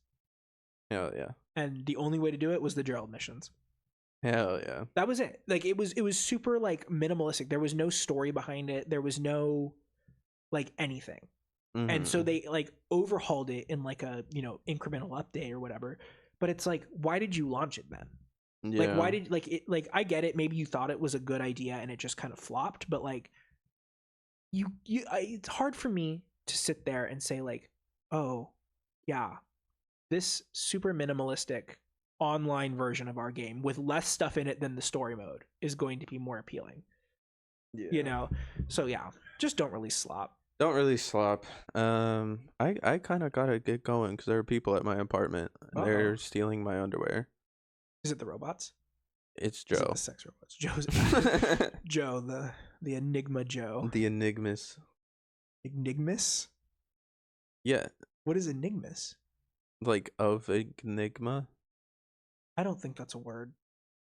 Hell yeah. And the only way to do it was the Gerald missions. Hell yeah. That was it. Like it was super like minimalistic. There was no story behind it. There was no like anything. And so they like overhauled it in like a, incremental update or whatever. But it's like, why did you launch it then? Yeah. Like, why did I get it. Maybe you thought it was a good idea and it just kind of flopped. But like it's hard for me to sit there and say like, oh yeah, this super minimalistic online version of our game with less stuff in it than the story mode is going to be more appealing. Yeah. So yeah, just don't release slop. Don't really slop. I kind of gotta get going because there are people at my apartment. And they're stealing my underwear. Is it the robots? It's Joe. Is it the sex robots. Joe, the Enigma Joe. The Enigmas. Enigmas? Yeah. What is Enigmas? Like of Enigma? I don't think that's a word.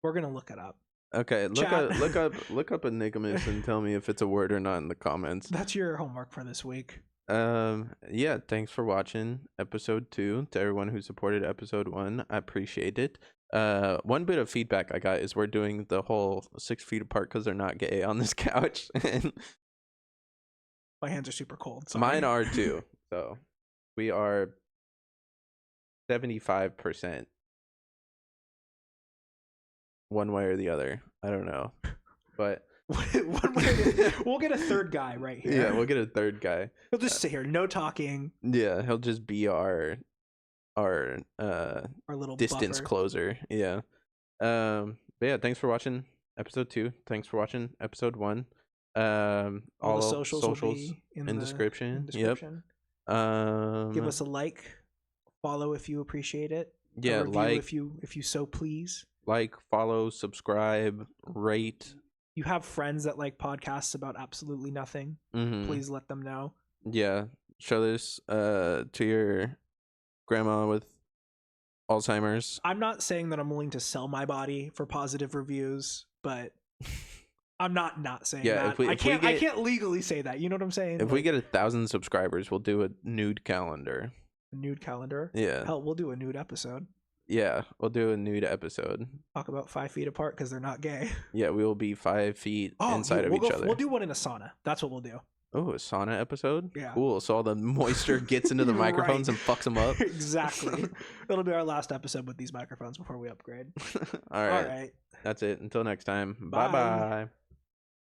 We're gonna look it up. Okay, look up Enigmas and tell me if it's a word or not in the comments. That's your homework for this week. Yeah, thanks for watching episode 2. To everyone who supported episode 1, I appreciate it. One bit of feedback I got is we're doing the whole 6 feet apart because they're not gay on this couch. My hands are super cold. Sorry. Mine are too. So we are 75% one way or the other. I don't know, but we'll get a third guy right here. Yeah, we'll get a third guy. He'll just sit here, no talking. Yeah, he'll just be our little distance buffer. closer. Yeah. But yeah, thanks for watching episode 2. Thanks for watching episode 1. All the socials will be in the description. Yep. Give us a like, follow if you appreciate it. Yeah, like if you so please. Like, follow, subscribe, rate. You have friends that like podcasts about absolutely nothing. Mm-hmm. Please let them know. Yeah, show this to your grandma with Alzheimer's. I'm not saying that I'm willing to sell my body for positive reviews, but I'm not saying that. I can't legally say that. You know what I'm saying? If we get 1,000 subscribers, we'll do a nude calendar. A nude calendar? Yeah. Hell, we'll do a nude episode. Yeah, we'll do a nude episode. Talk about 5 feet apart because they're not gay. Yeah, we will be 5 feet inside of each other. We'll do one in a sauna. That's what we'll do. Oh, a sauna episode? Yeah. Cool. So all the moisture gets into the microphones and fucks them up. Exactly. That'll be our last episode with these microphones before we upgrade. All right. That's it. Until next time. Bye-bye.